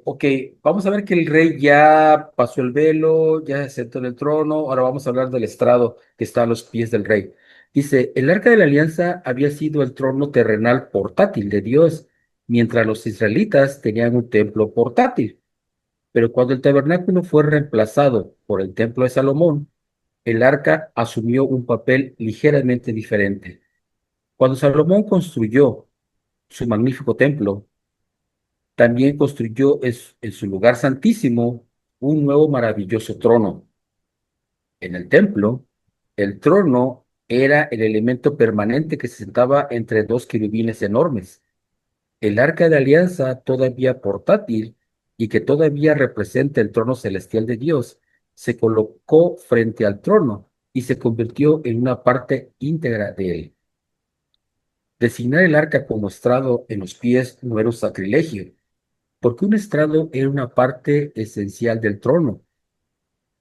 ok, vamos a ver que el rey ya pasó el velo, ya se sentó en el trono, ahora vamos a hablar del estrado que está a los pies del rey. Dice, el Arca de la Alianza había sido el trono terrenal portátil de Dios, mientras los israelitas tenían un templo portátil. Pero cuando el tabernáculo fue reemplazado por el templo de Salomón, el arca asumió un papel ligeramente diferente. Cuando Salomón construyó su magnífico templo, también construyó en su lugar santísimo un nuevo maravilloso trono. En el templo, el trono era el elemento permanente que se sentaba entre dos querubines enormes. El arca de alianza, todavía portátil y que todavía representa el trono celestial de Dios, se colocó frente al trono y se convirtió en una parte íntegra de él. Designar el arca como estrado en los pies no era un sacrilegio, porque un estrado era una parte esencial del trono.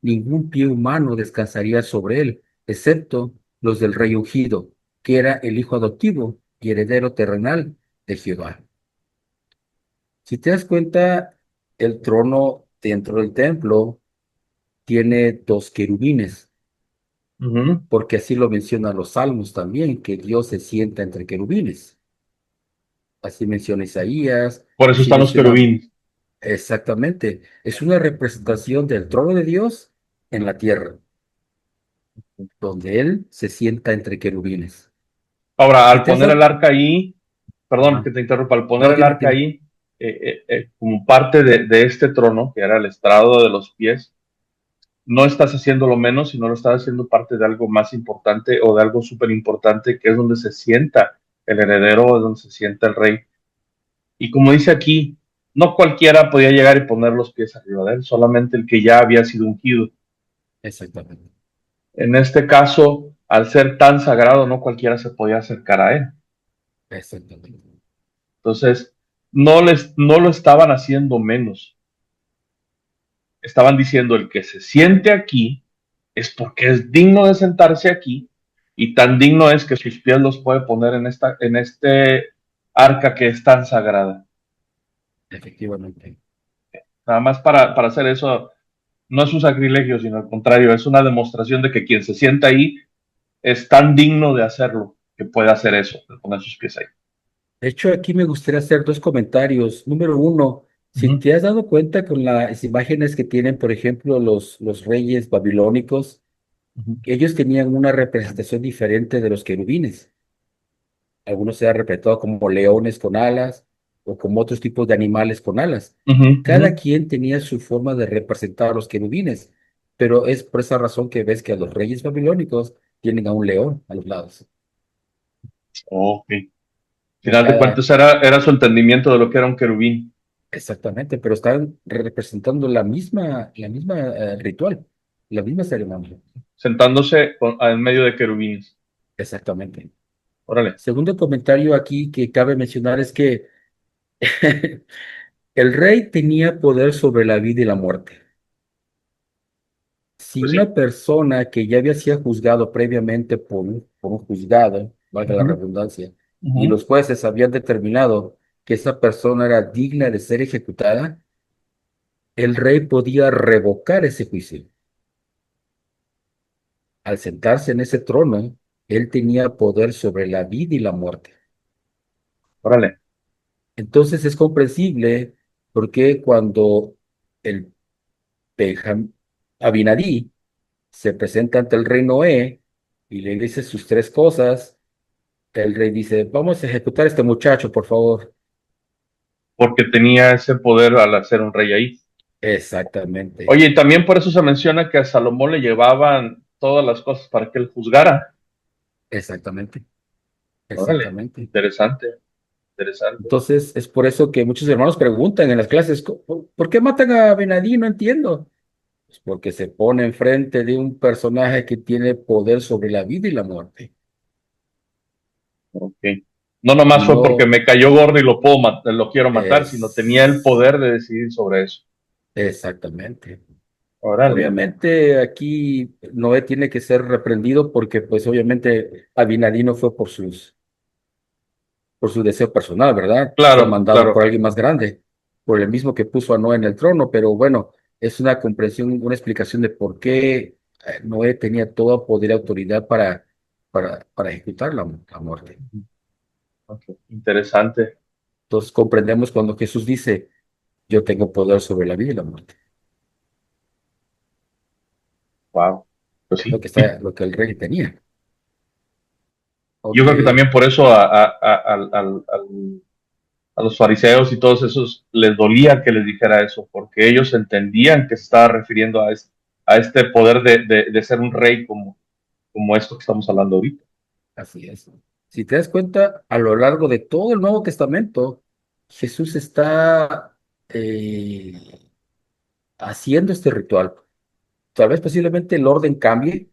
Ningún pie humano descansaría sobre él, excepto los del rey ungido, que era el hijo adoptivo y heredero terrenal de Jehová. Si te das cuenta, el trono dentro del templo tiene dos querubines, Ujú. porque así lo mencionan los salmos también, que Dios se sienta entre querubines. Así menciona Isaías, Por eso así están los menciona querubines. exactamente. Es una representación del trono de Dios en la tierra, donde Él se sienta entre querubines. Ahora, Si al te has poner el dado... arca ahí, perdón Ajá. que te interrumpa, al poner No, el dime, arca dime. ahí como parte de este trono, que era el estrado de los pies, no estás haciendo lo menos, sino lo estás haciendo parte de algo más importante o de algo súper importante, que es donde se sienta el heredero, es donde se sienta el rey. Y como dice aquí, no cualquiera podía llegar y poner los pies arriba de él, solamente el que ya había sido ungido. Exactamente. En este caso, al ser tan sagrado, no cualquiera se podía acercar a él. Exactamente. Entonces, no lo estaban haciendo menos. Estaban diciendo, el que se siente aquí es porque es digno de sentarse aquí, y tan digno es que sus pies los puede poner en este arca que es tan sagrada. Efectivamente. Nada más para hacer eso, no es un sacrilegio, sino al contrario, es una demostración de que quien se sienta ahí es tan digno de hacerlo que puede hacer eso, de poner sus pies ahí. De hecho, aquí me gustaría hacer dos comentarios. Número uno, si Ujú, te has dado cuenta con las imágenes que tienen, por ejemplo, los reyes babilónicos, ujú, que ellos tenían una representación diferente de los querubines. Algunos se han representado como leones con alas o como otros tipos de animales con alas. ujú, ujú. Cada quien tenía su forma de representar a los querubines, pero es por esa razón que ves que a los reyes babilónicos tienen a un león a los lados. Ok. ¿No? Final de cuentas era su entendimiento de lo que era un querubín, Exactamente, pero están representando la misma ritual, la misma ceremonia. sentándose en medio de querubines. Exactamente. Órale, Segundo comentario aquí que cabe mencionar es que el rey tenía poder sobre la vida y la muerte. Si pues sí. una persona que ya había sido juzgado previamente por un juzgado, valga la Ujú, redundancia, y ujú. los jueces habían determinado que esa persona era digna de ser ejecutada, el rey podía revocar ese juicio. Al sentarse en ese trono, él tenía poder sobre la vida y la muerte. Órale. Entonces es comprensible porque cuando el Abinadí se presenta ante el rey Noé y le dice sus tres cosas, el rey dice, vamos a ejecutar a este muchacho, por favor. Porque tenía ese poder al hacer un rey ahí. Exactamente, Oye, y también por eso se menciona que a Salomón le llevaban todas las cosas para que él juzgara. exactamente, Órale, exactamente. interesante, interesante. Entonces es por eso que muchos hermanos preguntan en las clases, ¿por qué matan a Abinadí? No entiendo. Pues porque se pone enfrente de un personaje que tiene poder sobre la vida y la muerte. Ok. No nomás Y fue porque no me cayó gordo y lo quiero matar, sino tenía el es poder de decidir sobre eso. exactamente. Órale. Obviamente aquí Noé tiene que ser reprendido porque pues obviamente Abinadí fue por su deseo personal, ¿verdad? Fue Claro, mandado por claro. alguien más grande, por el mismo que puso a Noé en el trono, pero bueno, es una comprensión, una explicación de por qué Noé tenía todo poder y autoridad para para ejecutar la muerte. Ok, interesante. Entonces comprendemos cuando Jesús dice, yo tengo poder sobre la vida y la muerte. Wow. Pues Es lo sí. que está, lo que el rey tenía. Yo Ok, creo que también por eso a los fariseos y todos esos les dolía que les dijera eso, porque ellos entendían que se estaba refiriendo a este poder de ser un rey como esto que estamos hablando ahorita. así es. Si te das cuenta, a lo largo de todo el Nuevo Testamento, Jesús está haciendo este ritual. Tal vez posiblemente el orden cambie,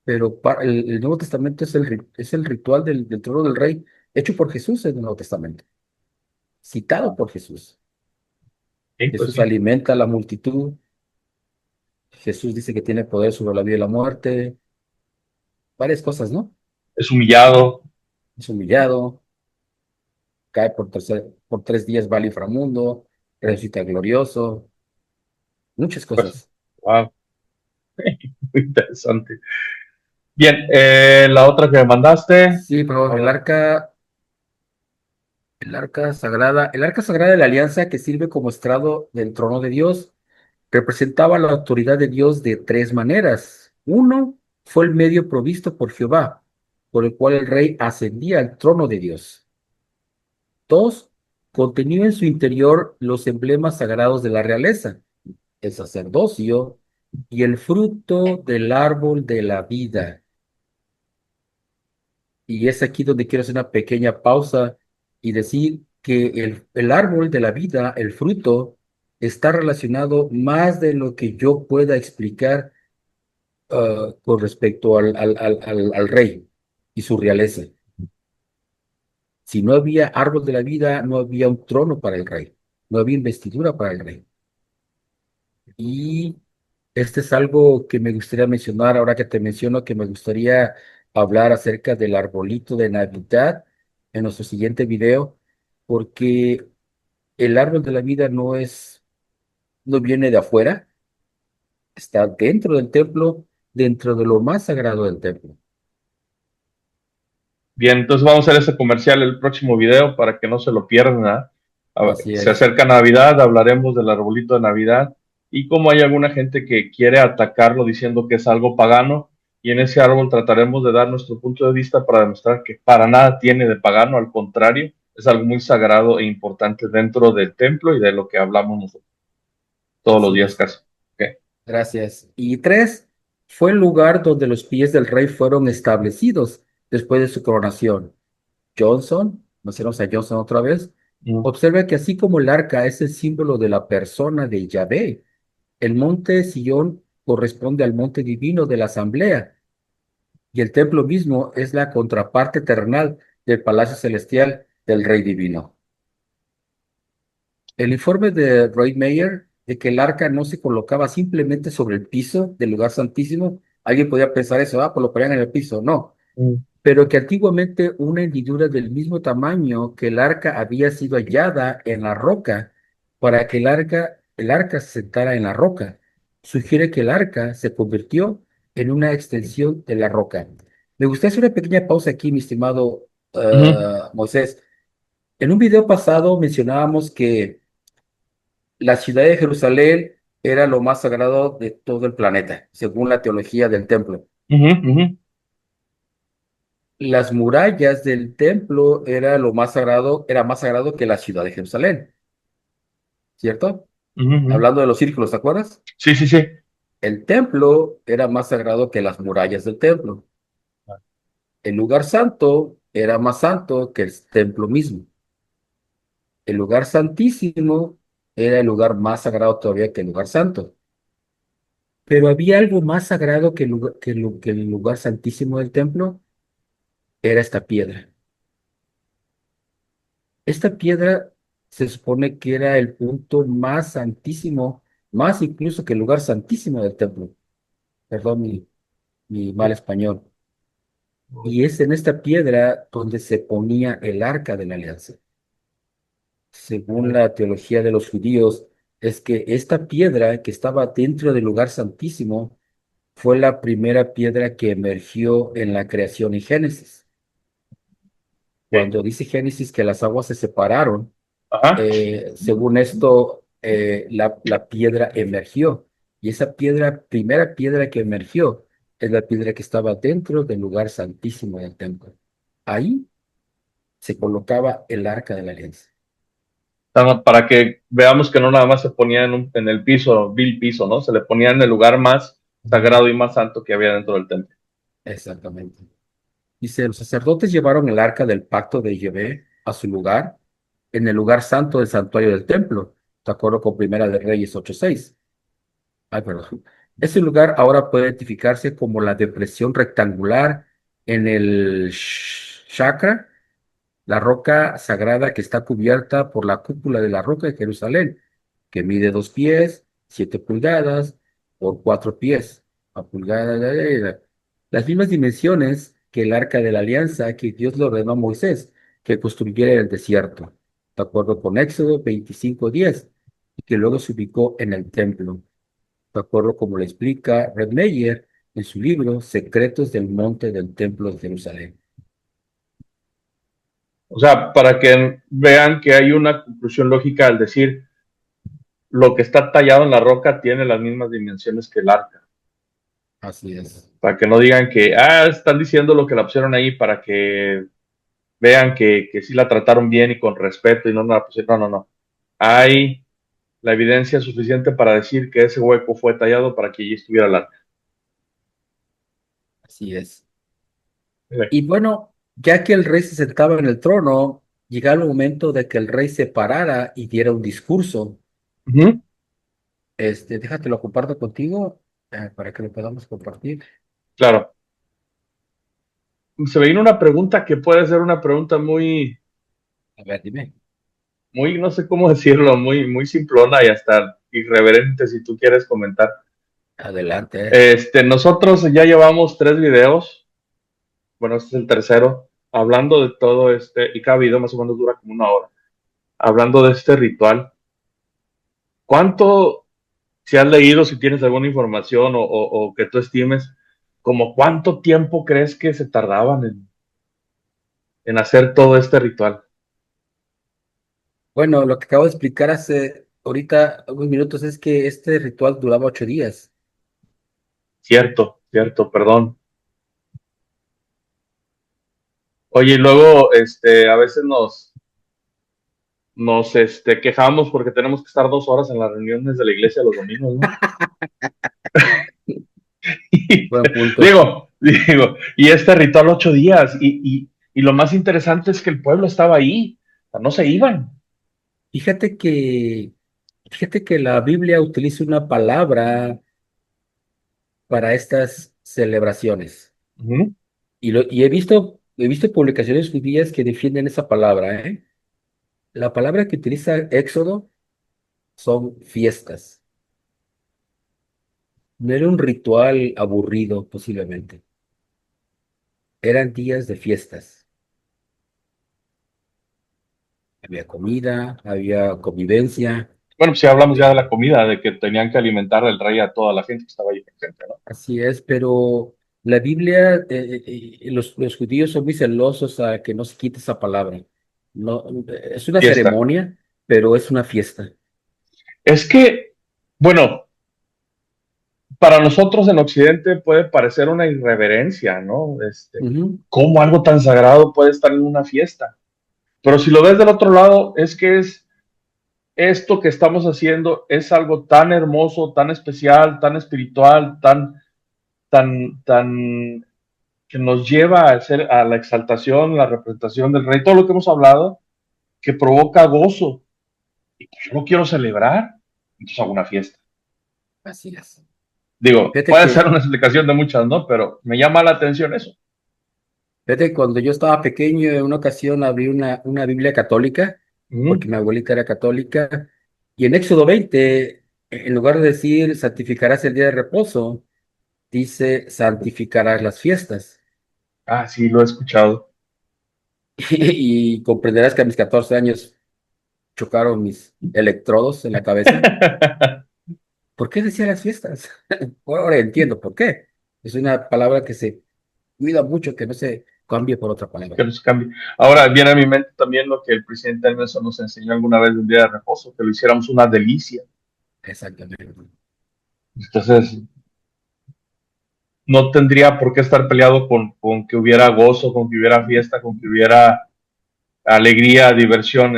pero el Nuevo Testamento es es el ritual del trono del rey hecho por Jesús en el Nuevo Testamento, citado por Jesús. Sí, pues Jesús sí. alimenta a la multitud, Jesús dice que tiene poder sobre la vida y la muerte, varias cosas, ¿no? Es humillado. Es humillado, cae por 3 días, va al inframundo, resucita glorioso, muchas Pues, cosas. wow, muy interesante. Bien, la otra que me mandaste. Sí, pero el arca sagrada de la alianza que sirve como estrado del trono de Dios, representaba la autoridad de Dios de tres maneras. Uno, fue el medio provisto por Jehová, por el cual el rey ascendía al trono de Dios. Dos, contenía en su interior los emblemas sagrados de la realeza, el sacerdocio y el fruto del árbol de la vida. Y es aquí donde quiero hacer una pequeña pausa y decir que el árbol de la vida, el fruto, está relacionado más de lo que yo pueda explicar con respecto al rey y su realeza. Si no había árbol de la vida, no había un trono para el rey, no había investidura para el rey. Y este es algo que me gustaría mencionar ahora que te menciono, que me gustaría hablar acerca del arbolito de Navidad en nuestro siguiente video, porque el árbol de la vida no viene de afuera, está dentro del templo, dentro de lo más sagrado del templo. Bien, entonces vamos a hacer ese comercial el próximo video para que no se lo pierdan. ¿Ah? Así Se es. acerca Navidad, hablaremos del arbolito de Navidad y cómo hay alguna gente que quiere atacarlo diciendo que es algo pagano, y en ese árbol trataremos de dar nuestro punto de vista para demostrar que para nada tiene de pagano, al contrario, es algo muy sagrado e importante dentro del templo y de lo que hablamos nosotros todos los Así días es. casi. Ok. Gracias. Y tres, fue el lugar donde los pies del rey fueron establecidos después de su coronación. Johnson, mencionamos a Johnson otra vez, Mm, observa que así como el arca es el símbolo de la persona de Yahvé, el monte Sion corresponde al monte divino de la asamblea y el templo mismo es la contraparte terrenal del palacio celestial del rey divino. El informe de Roy Mayer de que el arca no se colocaba simplemente sobre el piso del lugar santísimo, alguien podría pensar eso, pues lo ponían en el piso, no, mm, pero que antiguamente una hendidura del mismo tamaño que el arca había sido hallada en la roca para que el arca se sentara en la roca. Sugiere que el arca se convirtió en una extensión de la roca. Me gustaría hacer una pequeña pausa aquí, mi estimado ujú, Moisés. En un video pasado mencionábamos que la ciudad de Jerusalén era lo más sagrado de todo el planeta, según la teología del templo. ujú, ujú, Las murallas del templo era más sagrado que la ciudad de Jerusalén, ¿cierto? ujú, ujú. Hablando de los círculos, ¿te acuerdas? Sí, sí, sí. El templo era más sagrado que las murallas del templo. El lugar santo era más santo que el templo mismo. El lugar santísimo era el lugar más sagrado todavía que el lugar santo. Pero había algo más sagrado que el lugar santísimo del templo, era esta piedra. Esta piedra se supone que era el punto más santísimo, más incluso que el lugar santísimo del templo. Perdón mi mal español. Y es en esta piedra donde se ponía el arca de la alianza. Según la teología de los judíos, es que esta piedra que estaba dentro del lugar santísimo fue la primera piedra que emergió en la creación en Génesis. Ok. Cuando dice Génesis que las aguas se separaron, Ajá. según esto, la piedra emergió. Y esa piedra, primera piedra que emergió, es la piedra que estaba dentro del lugar santísimo del templo. Ahí se colocaba el arca de la alianza. Para que veamos que no nada más se ponía en el piso, vil piso, ¿no? Se le ponía en el lugar más Ujú. sagrado y más santo que había dentro del templo. Exactamente. Dice, los sacerdotes llevaron el arca del pacto de Yahvé a su lugar, en el lugar santo del santuario del templo, de acuerdo con Primera de Reyes 8:6. Ay, perdón. Ese lugar ahora puede identificarse como la depresión rectangular en el chakra, la roca sagrada que está cubierta por la cúpula de la roca de Jerusalén, que mide 2 pies, 7 pulgadas por 4 pies. A pulgada, las mismas dimensiones que el arca de la alianza que Dios le ordenó a Moisés que construyera en el desierto, de acuerdo con Éxodo 25:10, y que luego se ubicó en el templo, de acuerdo como le explica Red Meyer en su libro Secretos del Monte del Templo de Jerusalén. O sea, para que vean que hay una conclusión lógica al decir lo que está tallado en la roca tiene las mismas dimensiones que el arca. Así es. Para que no digan que, están diciendo lo que la pusieron ahí para que vean que sí la trataron bien y con respeto y no la pusieron. No, no, no. Hay la evidencia suficiente para decir que ese hueco fue tallado para que allí estuviera el arca. Así es. Sí. Y bueno, ya que el rey se sentaba en el trono, llegaba el momento de que el rey se parara y diera un discurso. Ujú. Déjate lo comparto contigo, para que lo podamos compartir. Claro. Se me vino una pregunta que puede ser una pregunta muy, A ver, dime. muy, no sé cómo decirlo, muy, muy simplona y hasta irreverente si tú quieres comentar. Adelante. Nosotros ya llevamos 3 videos, bueno, este es el tercero, hablando de todo y cada video más o menos dura como 1 hora, hablando de este ritual. ¿Cuánto, si has leído, si tienes alguna información o que tú estimes, como cuánto tiempo crees que se tardaban en hacer todo este ritual? Bueno, lo que acabo de explicar hace ahorita unos minutos es que este ritual duraba 8 días. Cierto, cierto, perdón. Oye, y luego, a veces nos quejamos porque tenemos que estar 2 horas en las reuniones de la iglesia los domingos, ¿no? Buen punto. Digo, y este ritual 8 días, y lo más interesante es que el pueblo estaba ahí, o sea, no se iban. Fíjate que, fíjate que la Biblia utiliza una palabra para estas celebraciones. Ujú. Y he visto publicaciones judías que defienden esa palabra, ¿eh? La palabra que utiliza Éxodo son fiestas. No era un ritual aburrido, posiblemente. Eran días de fiestas. Había comida, había convivencia. Bueno, pues si hablamos ya eh, de la comida, de que tenían que alimentar el rey a toda la gente que estaba ahí presente, ¿no? Así es, pero la Biblia, los judíos son muy celosos a que no se quite esa palabra. No, es una Fiesta. ceremonia, pero es una fiesta. Es que, bueno, para nosotros en Occidente puede parecer una irreverencia, ¿no? Ujú. ¿Cómo algo tan sagrado puede estar en una fiesta? Pero si lo ves del otro lado, es que es esto que estamos haciendo es algo tan hermoso, tan especial, tan espiritual, tan que nos lleva a hacer a la exaltación, la representación del rey, todo lo que hemos hablado, que provoca gozo. Y pues yo lo quiero celebrar, entonces hago una fiesta. Así es. Digo, Fíjate puede ser que, una explicación de muchas, ¿no? Pero me llama la atención eso. fíjate que cuando yo estaba pequeño, en una ocasión abrí una Biblia católica, Ujú. porque mi abuelita era católica, y en Éxodo 20, en lugar de decir santificarás el día de reposo, dice santificarás las fiestas. Sí, lo he escuchado. Y comprenderás que a mis 14 años chocaron mis electrodos en la cabeza. ¿Por qué decía las fiestas? Ahora entiendo por qué. Es una palabra que se cuida mucho que no se cambie por otra palabra. que no se cambie. Ahora viene a mi mente también lo que el presidente Nelson nos enseñó alguna vez un día de reposo, que lo hiciéramos una delicia. Exactamente. Entonces, no tendría por qué estar peleado con que hubiera gozo, con que hubiera fiesta, con que hubiera alegría, diversión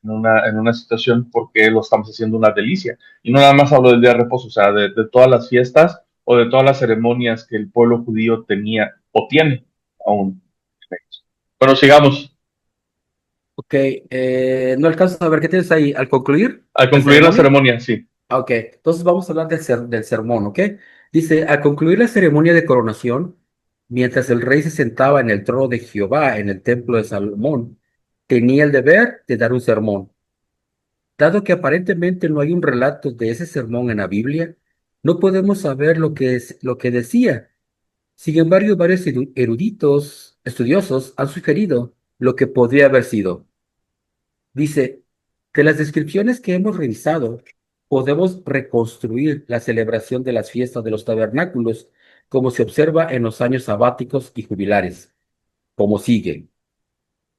en una situación, porque lo estamos haciendo una delicia. Y no nada más hablo del día de reposo, o sea, de todas las fiestas o de todas las ceremonias que el pueblo judío tenía o tiene aún. Pero sigamos. Ok, no alcanzo a ver qué tienes ahí. Al concluir Al la concluir la ceremonia. ceremonia, sí. Ah, ok, entonces vamos a hablar del sermón, ¿ok? Dice, al concluir la ceremonia de coronación, mientras el rey se sentaba en el trono de Jehová en el templo de Salomón, tenía el deber de dar un sermón. Dado que aparentemente no hay un relato de ese sermón en la Biblia, no podemos saber lo que decía. Sin embargo, varios eruditos, estudiosos, han sugerido lo que podría haber sido. Dice, de las descripciones que hemos revisado, podemos reconstruir la celebración de las fiestas de los tabernáculos, como se observa en los años sabáticos y jubilares, como sigue.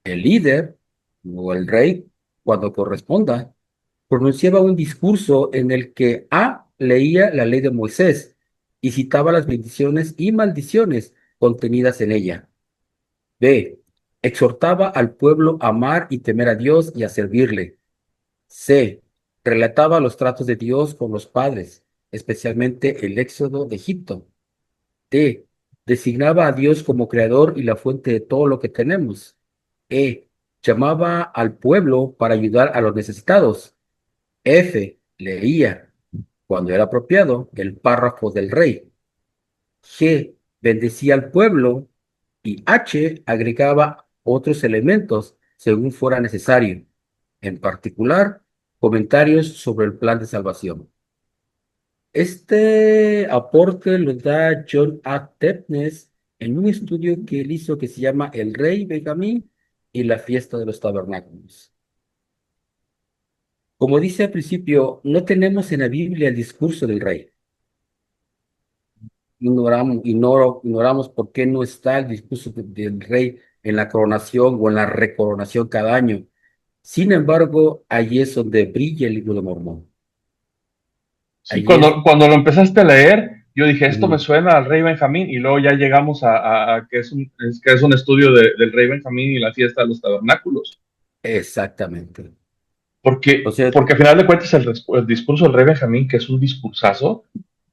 El líder o el rey, cuando corresponda, pronunciaba un discurso en el que A leía la ley de Moisés y citaba las bendiciones y maldiciones contenidas en ella. B. Exhortaba al pueblo a amar y temer a Dios y a servirle. C. Relataba los tratos de Dios con los padres, especialmente el éxodo de Egipto. D. Designaba a Dios como creador y la fuente de todo lo que tenemos. E. Llamaba al pueblo para ayudar a los necesitados. F. Leía, cuando era apropiado, el párrafo del rey. G. Bendecía al pueblo. Y H. Agregaba otros elementos según fuera necesario. En particular, comentarios sobre el plan de salvación. Este aporte lo da John A. Tepnes en un estudio que él hizo que se llama El Rey Benjamín y la Fiesta de los Tabernáculos. Como dice al principio, no tenemos en la Biblia el discurso del rey. Ignoramos por qué no está el discurso del rey en la coronación o en la recoronación cada año. Sin embargo, allí es donde brilla el libro de Mormón. Sí, Allí es, cuando lo empezaste a leer, yo dije, esto me mm, suena al rey Benjamín, y luego ya llegamos a que que es un estudio del rey Benjamín y la fiesta de los tabernáculos. exactamente. O Porque, sea, porque a final de cuentas el discurso del rey Benjamín, que es un discursazo,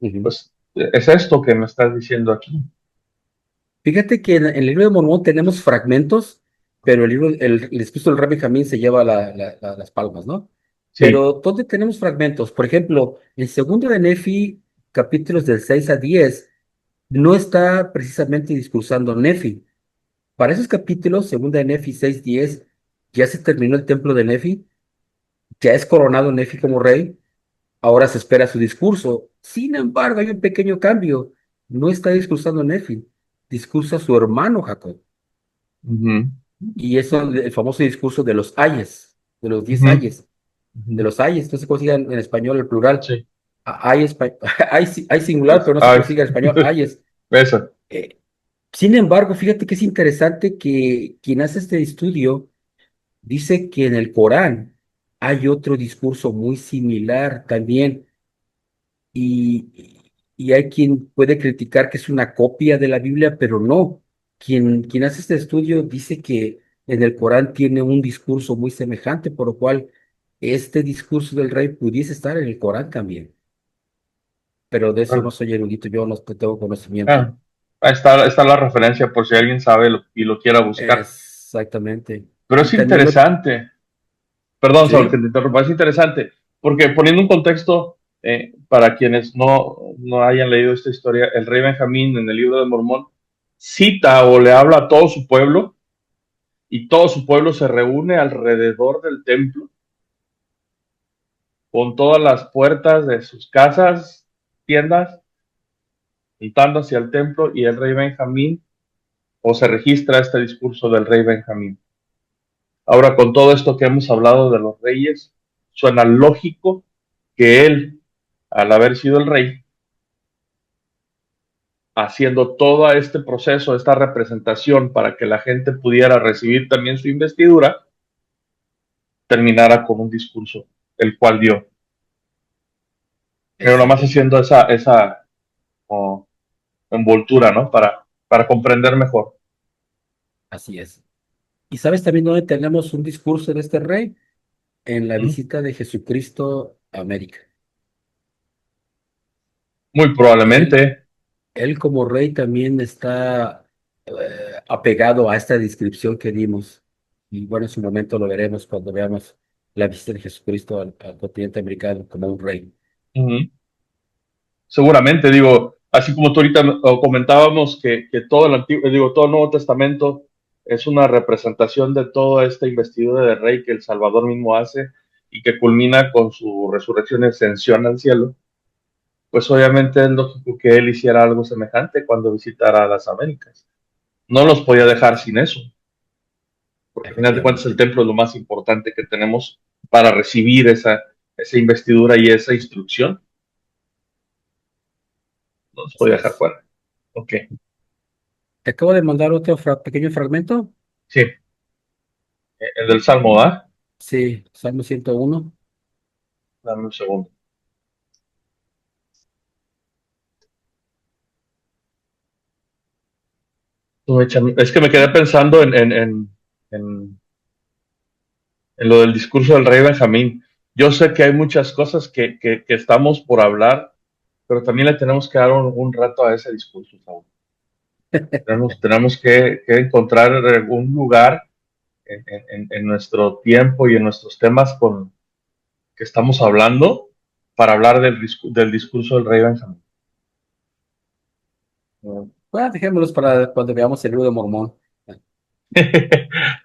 ujú. pues es esto que me estás diciendo aquí. Fíjate que en el libro de Mormón tenemos fragmentos, pero el discurso del Rabbi Jamín se lleva las palmas, ¿no? Sí. Pero ¿dónde tenemos fragmentos? Por ejemplo, en segundo de Nefi, capítulos del 6 a 10, no está precisamente discursando Nefi. Para esos capítulos, segunda de Nefi 6 10, ya se terminó el templo de Nefi, ya es coronado Nefi como rey, ahora se espera su discurso. Sin embargo, hay un pequeño cambio. No está discursando Nefi, discursa su hermano Jacob. Ujú, Y eso, el famoso discurso de los ayes, de los 10 ujú, ayes, ujú. de los ayes, no se consigue en español el plural. Sí. Hay, hay singular, pero no se Ah, consigue en español ayes. eso. Eh, Sin embargo, fíjate que es interesante que quien hace este estudio dice que en el Corán hay otro discurso muy similar también y hay quien puede criticar que es una copia de la Biblia, pero no. Quien hace este estudio dice que en el Corán tiene un discurso muy semejante, por lo cual este discurso del rey pudiese estar en el Corán también. Pero de eso no soy erudito, yo no tengo conocimiento. Ah, ahí está la referencia por si alguien sabe y lo quiera buscar. Exactamente. Pero Y es también lo... interesante, perdón, Saúl, que Sí, te interrumpa, es interesante, porque poniendo un contexto, para quienes no hayan leído esta historia, el rey Benjamín en el libro de Mormón cita o le habla a todo su pueblo, y todo su pueblo se reúne alrededor del templo, con todas las puertas de sus casas, tiendas, apuntando hacia el templo, y el rey Benjamín, o se registra este discurso del rey Benjamín. Ahora, con todo esto que hemos hablado de los reyes, suena lógico que él al haber sido el rey, haciendo todo este proceso, esta representación para que la gente pudiera recibir también su investidura, terminara con un discurso, el cual dio. Pero nomás Exacto, haciendo esa como, envoltura, ¿no? Para comprender mejor. así es. ¿Y sabes también dónde tenemos un discurso de este rey? En la ¿Mm? visita de Jesucristo a América. Muy Él, probablemente. él como rey también está apegado a esta descripción que dimos. Y bueno, en su momento lo veremos cuando veamos la visita de Jesucristo al continente americano como un rey. Uh-huh. Seguramente, digo, así como tú ahorita comentábamos que todo el antiguo, digo, todo el Nuevo Testamento es una representación de toda esta investidura de rey que el Salvador mismo hace y que culmina con su resurrección y ascensión al cielo, pues obviamente es lógico que él hiciera algo semejante cuando visitara las Américas. No los podía dejar sin eso, porque al final de cuentas el Efectivamente, templo es lo más importante que tenemos para recibir esa investidura y esa instrucción. No los así podía dejar es. fuera. Ok, Te acabo de mandar otro pequeño fragmento. sí, el del Salmo, ¿ah? Sí, Salmo 101. Dame un segundo. Es que me quedé pensando en, en lo del discurso del rey Benjamín. Yo sé que hay muchas cosas que estamos por hablar, pero también le tenemos que dar un rato a ese discurso, Saúl. Tenemos que encontrar un lugar en nuestro tiempo y en nuestros temas que estamos hablando para hablar del discurso del rey Benjamín. Bueno, dejémoslos para cuando veamos el libro de Mormón.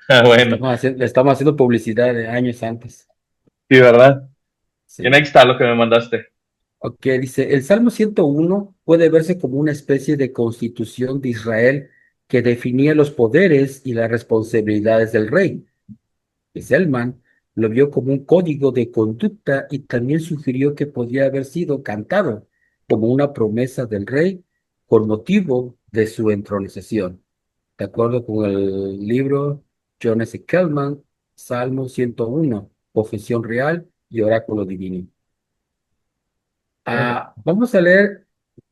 Ah, bueno, Le estamos haciendo publicidad de años antes. sí, ¿verdad? Y ahí Sí. está lo que me mandaste. Ok, dice, el Salmo 101 puede verse como una especie de constitución de Israel que definía los poderes y las responsabilidades del rey. Selman lo vio como un código de conducta y también sugirió que podía haber sido cantado como una promesa del rey con motivo de su entronización. De acuerdo con el libro John S. Kelman, Salmo 101, Confesión Real y Oráculo Divino. Vamos a leer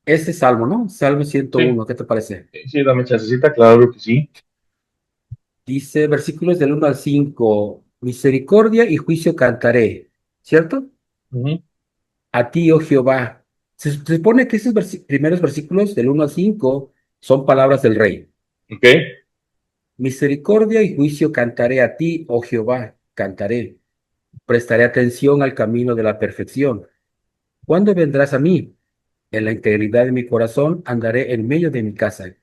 este salmo, ¿no? Salmo Sí, 101, ¿qué te parece? sí, dame chancecita, claro que sí. Dice versículos del 1 al 5, misericordia y juicio cantaré, ¿cierto? Ujú. A ti, oh Jehová. Se supone que esos primeros versículos del 1 al 5 son palabras del rey. Ok. Misericordia y juicio cantaré a ti, oh Jehová, cantaré. Prestaré atención al camino de la perfección. ¿Cuándo vendrás a mí? En la integridad de mi corazón andaré en medio de mi casa.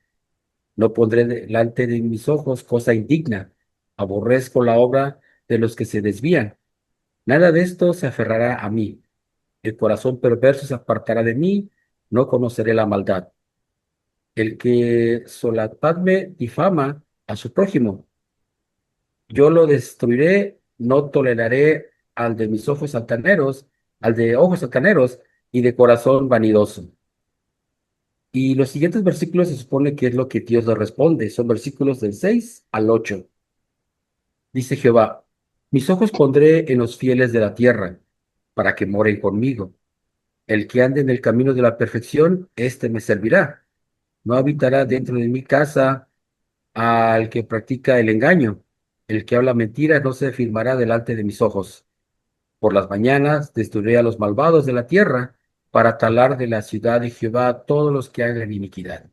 No pondré delante de mis ojos cosa indigna. Aborrezco la obra de los que se desvían. Nada de esto se aferrará a mí. El corazón perverso se apartará de mí. No conoceré la maldad. El que solapadme difama a su prójimo. Yo lo destruiré. No toleraré al de mis ojos altaneros, al de ojos altaneros y de corazón vanidoso. Y los siguientes versículos se supone que es lo que Dios le responde. Son versículos del 6 al 8. Dice Jehová, mis ojos pondré en los fieles de la tierra, para que moren conmigo. El que ande en el camino de la perfección, éste me servirá. No habitará dentro de mi casa al que practica el engaño. El que habla mentira no se afirmará delante de mis ojos. Por las mañanas destruiré a los malvados de la tierra, para talar de la ciudad de Jehová a todos los que hagan iniquidad.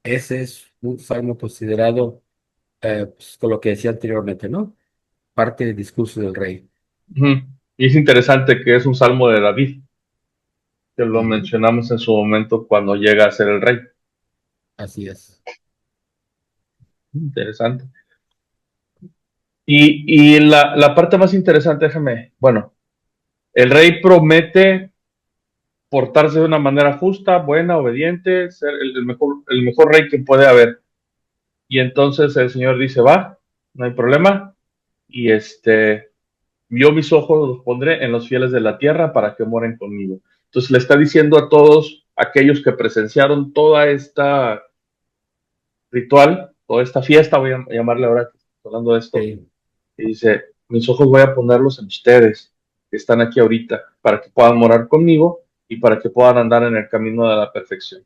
Ese es un salmo considerado, pues, con lo que decía anteriormente, ¿no? Parte del discurso del rey. Ujú. Y es interesante que es un salmo de David, que lo Ujú. mencionamos en su momento cuando llega a ser el rey. Así es. Interesante. Y la parte más interesante, déjame, bueno, el rey promete portarse de una manera justa, buena, obediente, ser el mejor rey que puede haber. Y entonces el Señor dice, va, no hay problema. Y yo mis ojos los pondré en los fieles de la tierra para que moren conmigo. Entonces le está diciendo a todos aquellos que presenciaron toda esta ritual, toda esta fiesta, voy a llamarle ahora que estoy hablando de esto, Sí, y dice, mis ojos voy a ponerlos en ustedes, que están aquí ahorita, para que puedan morar conmigo y para que puedan andar en el camino de la perfección.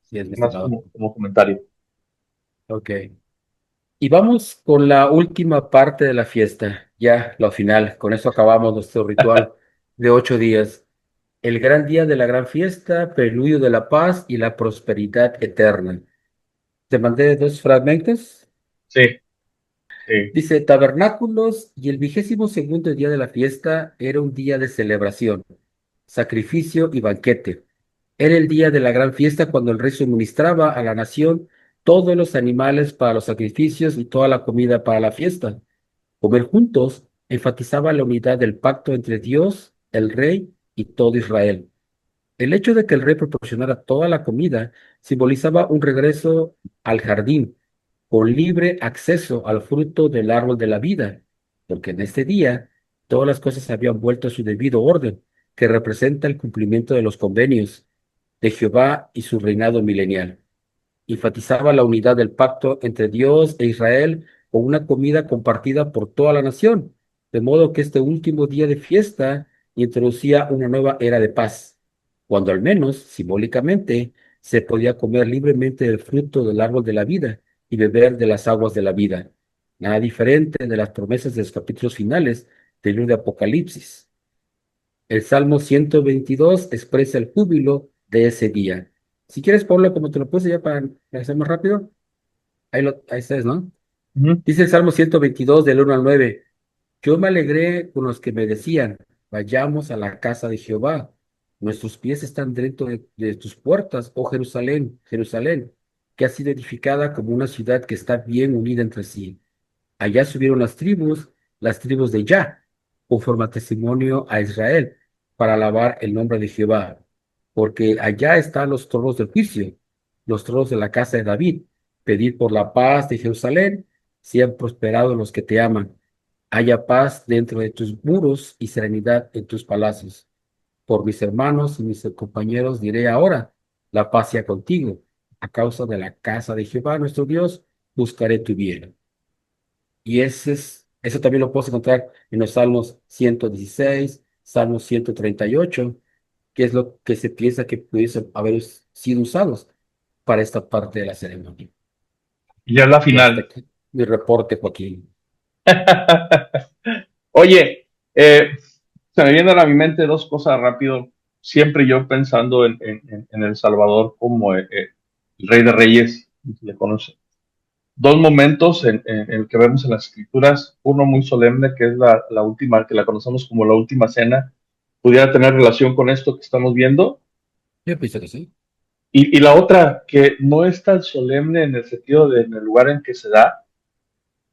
sí, es mi Más estimado. como comentario. Ok. Y vamos con la última parte de la fiesta, ya la final. Con eso acabamos nuestro ritual de 8 días. El gran día de la gran fiesta, preludio de la paz y la prosperidad eterna. Te mandé dos fragmentos. Sí, sí. Dice, tabernáculos y el 22.º día de la fiesta era un día de celebración, sacrificio y banquete. Era el día de la gran fiesta cuando el rey suministraba a la nación todos los animales para los sacrificios y toda la comida para la fiesta. Comer juntos enfatizaba la unidad del pacto entre Dios, el rey y todo Israel. El hecho de que el rey proporcionara toda la comida simbolizaba un regreso al jardín, con libre acceso al fruto del árbol de la vida, porque en este día todas las cosas habían vuelto a su debido orden, que representa el cumplimiento de los convenios de Jehová y su reinado milenial. Enfatizaba la unidad del pacto entre Dios e Israel con una comida compartida por toda la nación, de modo que este último día de fiesta introducía una nueva era de paz, cuando al menos simbólicamente se podía comer libremente del fruto del árbol de la vida y beber de las aguas de la vida, nada diferente de las promesas de los capítulos finales del libro de Apocalipsis. El Salmo 122 expresa el júbilo de ese día. Si quieres, Pablo, como te lo puse ya para hacer más rápido, ahí estás, ¿no? Ujú. Dice el Salmo 122 del 1 al 9. Yo me alegré con los que me decían, vayamos a la casa de Jehová. Nuestros pies están dentro de tus puertas, oh Jerusalén, Jerusalén, que ha sido edificada como una ciudad que está bien unida entre sí. Allá subieron las tribus de Jah, conforme a testimonio a Israel, para alabar el nombre de Jehová. Porque allá están los tronos del juicio, los tronos de la casa de David. Pedid por la paz de Jerusalén, sean prosperados los que te aman. Haya paz dentro de tus muros y serenidad en tus palacios. Por mis hermanos y mis compañeros diré ahora, la paz sea contigo. A causa de la casa de Jehová nuestro Dios, buscaré tu bien. Y eso también lo puedes encontrar en los Salmos 116, Salmos 138, que es lo que se piensa que pudiese haber sido usados para esta parte de la ceremonia. Y ya es la Y hasta final. aquí mi reporte, Joaquín. Oye, se me vienen a mi mente dos cosas rápido. Siempre yo pensando en El Salvador como el Rey de Reyes, se le conoce. Dos momentos en el que vemos en las escrituras, uno muy solemne, que es la última, que la conocemos como la última cena, pudiera tener relación con esto que estamos viendo, Yo pienso que sí. y la otra, que no es tan solemne en el sentido de en el lugar en que se da,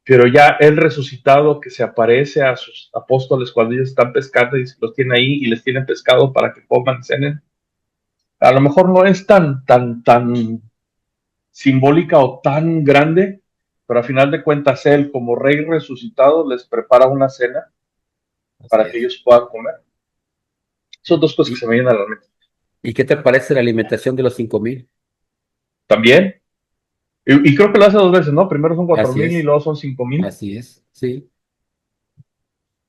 pero ya el resucitado que se aparece a sus apóstoles cuando ellos están pescando y los tiene ahí y les tiene pescado para que coman, cenen, a lo mejor no es tan simbólica o tan grande, pero a final de cuentas él como rey resucitado les prepara una cena Así para que es. ellos puedan comer. Son dos cosas que ¿Y, se me vienen a la mente. y qué te parece la alimentación de los 5.000? También, y creo que lo hace dos veces, ¿no? Primero son cuatro Así mil y es, luego son 5,000. así es, sí,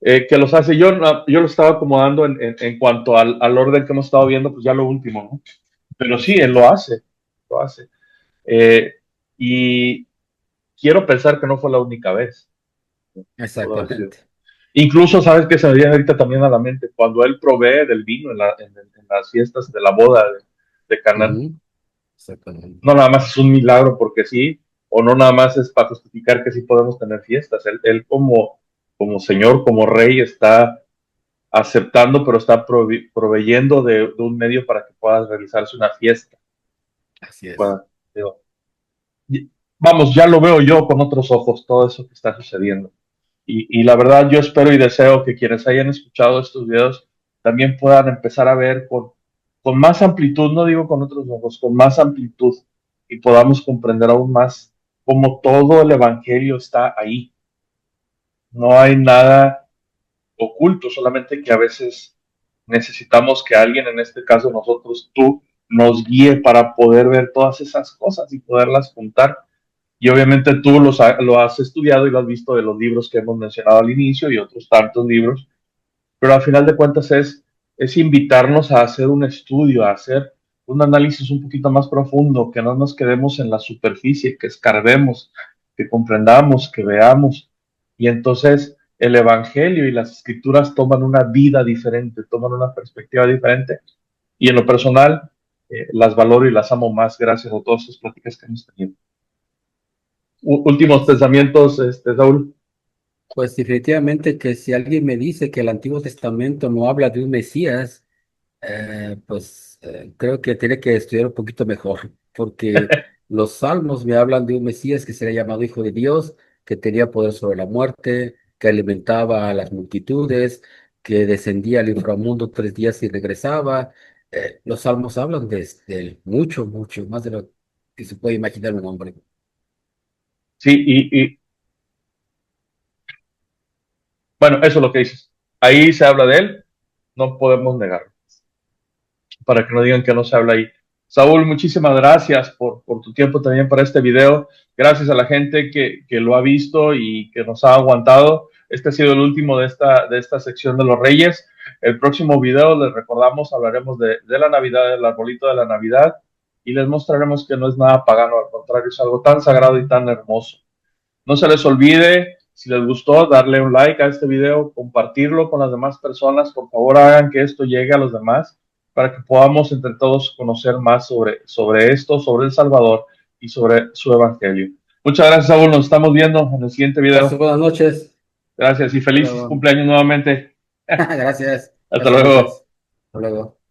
Que los hace, yo lo estaba acomodando en cuanto al orden que hemos estado viendo, pues ya lo último, ¿no? Pero sí, así él es, lo hace. Eh, y quiero pensar que no fue la única vez. Pudo haber sido. exactamente. Incluso, ¿sabes qué se me viene ahorita también a la mente? Cuando él provee del vino en las fiestas de la boda de Canaán, Ujú, exactamente. no nada más es un milagro porque sí, o no nada más es para justificar que sí podemos tener fiestas. Él como señor, como rey, está aceptando, pero está proveyendo de un medio para que pueda realizarse una fiesta. Así es. Pueda, digo, vamos, ya lo veo yo con otros ojos, todo eso que está sucediendo. Y la verdad yo espero y deseo que quienes hayan escuchado estos videos también puedan empezar a ver con más amplitud, no digo con otros ojos, con más amplitud y podamos comprender aún más cómo todo el Evangelio está ahí. no hay nada oculto, solamente que a veces necesitamos que alguien, en este caso nosotros, tú, nos guíe para poder ver todas esas cosas y poderlas juntar. Y obviamente tú lo has estudiado y lo has visto de los libros que hemos mencionado al inicio y otros tantos libros, pero al final de cuentas es invitarnos a hacer un estudio, a hacer un análisis un poquito más profundo, que no nos quedemos en la superficie, que escarbemos, que comprendamos, que veamos. Y entonces el Evangelio y las Escrituras toman una vida diferente, toman una perspectiva diferente. Y en lo personal, las valoro y las amo más gracias a todas estas pláticas que hemos tenido. Últimos Pues, pensamientos, Saúl. pues definitivamente que si alguien me dice que el Antiguo Testamento no habla de un Mesías, creo que tiene que estudiar un poquito mejor, porque los salmos me hablan de un Mesías que sería llamado Hijo de Dios, que tenía poder sobre la muerte, que alimentaba a las multitudes, que descendía al inframundo 3 días y regresaba. Los salmos hablan de él mucho, mucho, más de lo que se puede imaginar un hombre. Sí, y bueno, eso es lo que dices. Ahí se habla de él, no podemos negarlo, para que no digan que no se habla ahí. Saúl, muchísimas gracias por tu tiempo también para este video. Gracias a la gente que lo ha visto y que nos ha aguantado. Este ha sido el último de esta sección de los Reyes. El próximo video, les recordamos, hablaremos de la Navidad, del arbolito de la Navidad, y les mostraremos que no es nada pagano, al contrario, es algo tan sagrado y tan hermoso. No se les olvide, si les gustó, darle un like a este video, compartirlo con las demás personas. Por favor, hagan que esto llegue a los demás para que podamos entre todos conocer más sobre esto, sobre El Salvador y sobre su evangelio. Muchas gracias, Saúl. Nos estamos viendo en el siguiente Gracias, video. buenas noches. Gracias y Hasta feliz luego. cumpleaños nuevamente. Gracias. Hasta Gracias, luego. gracias. Hasta luego.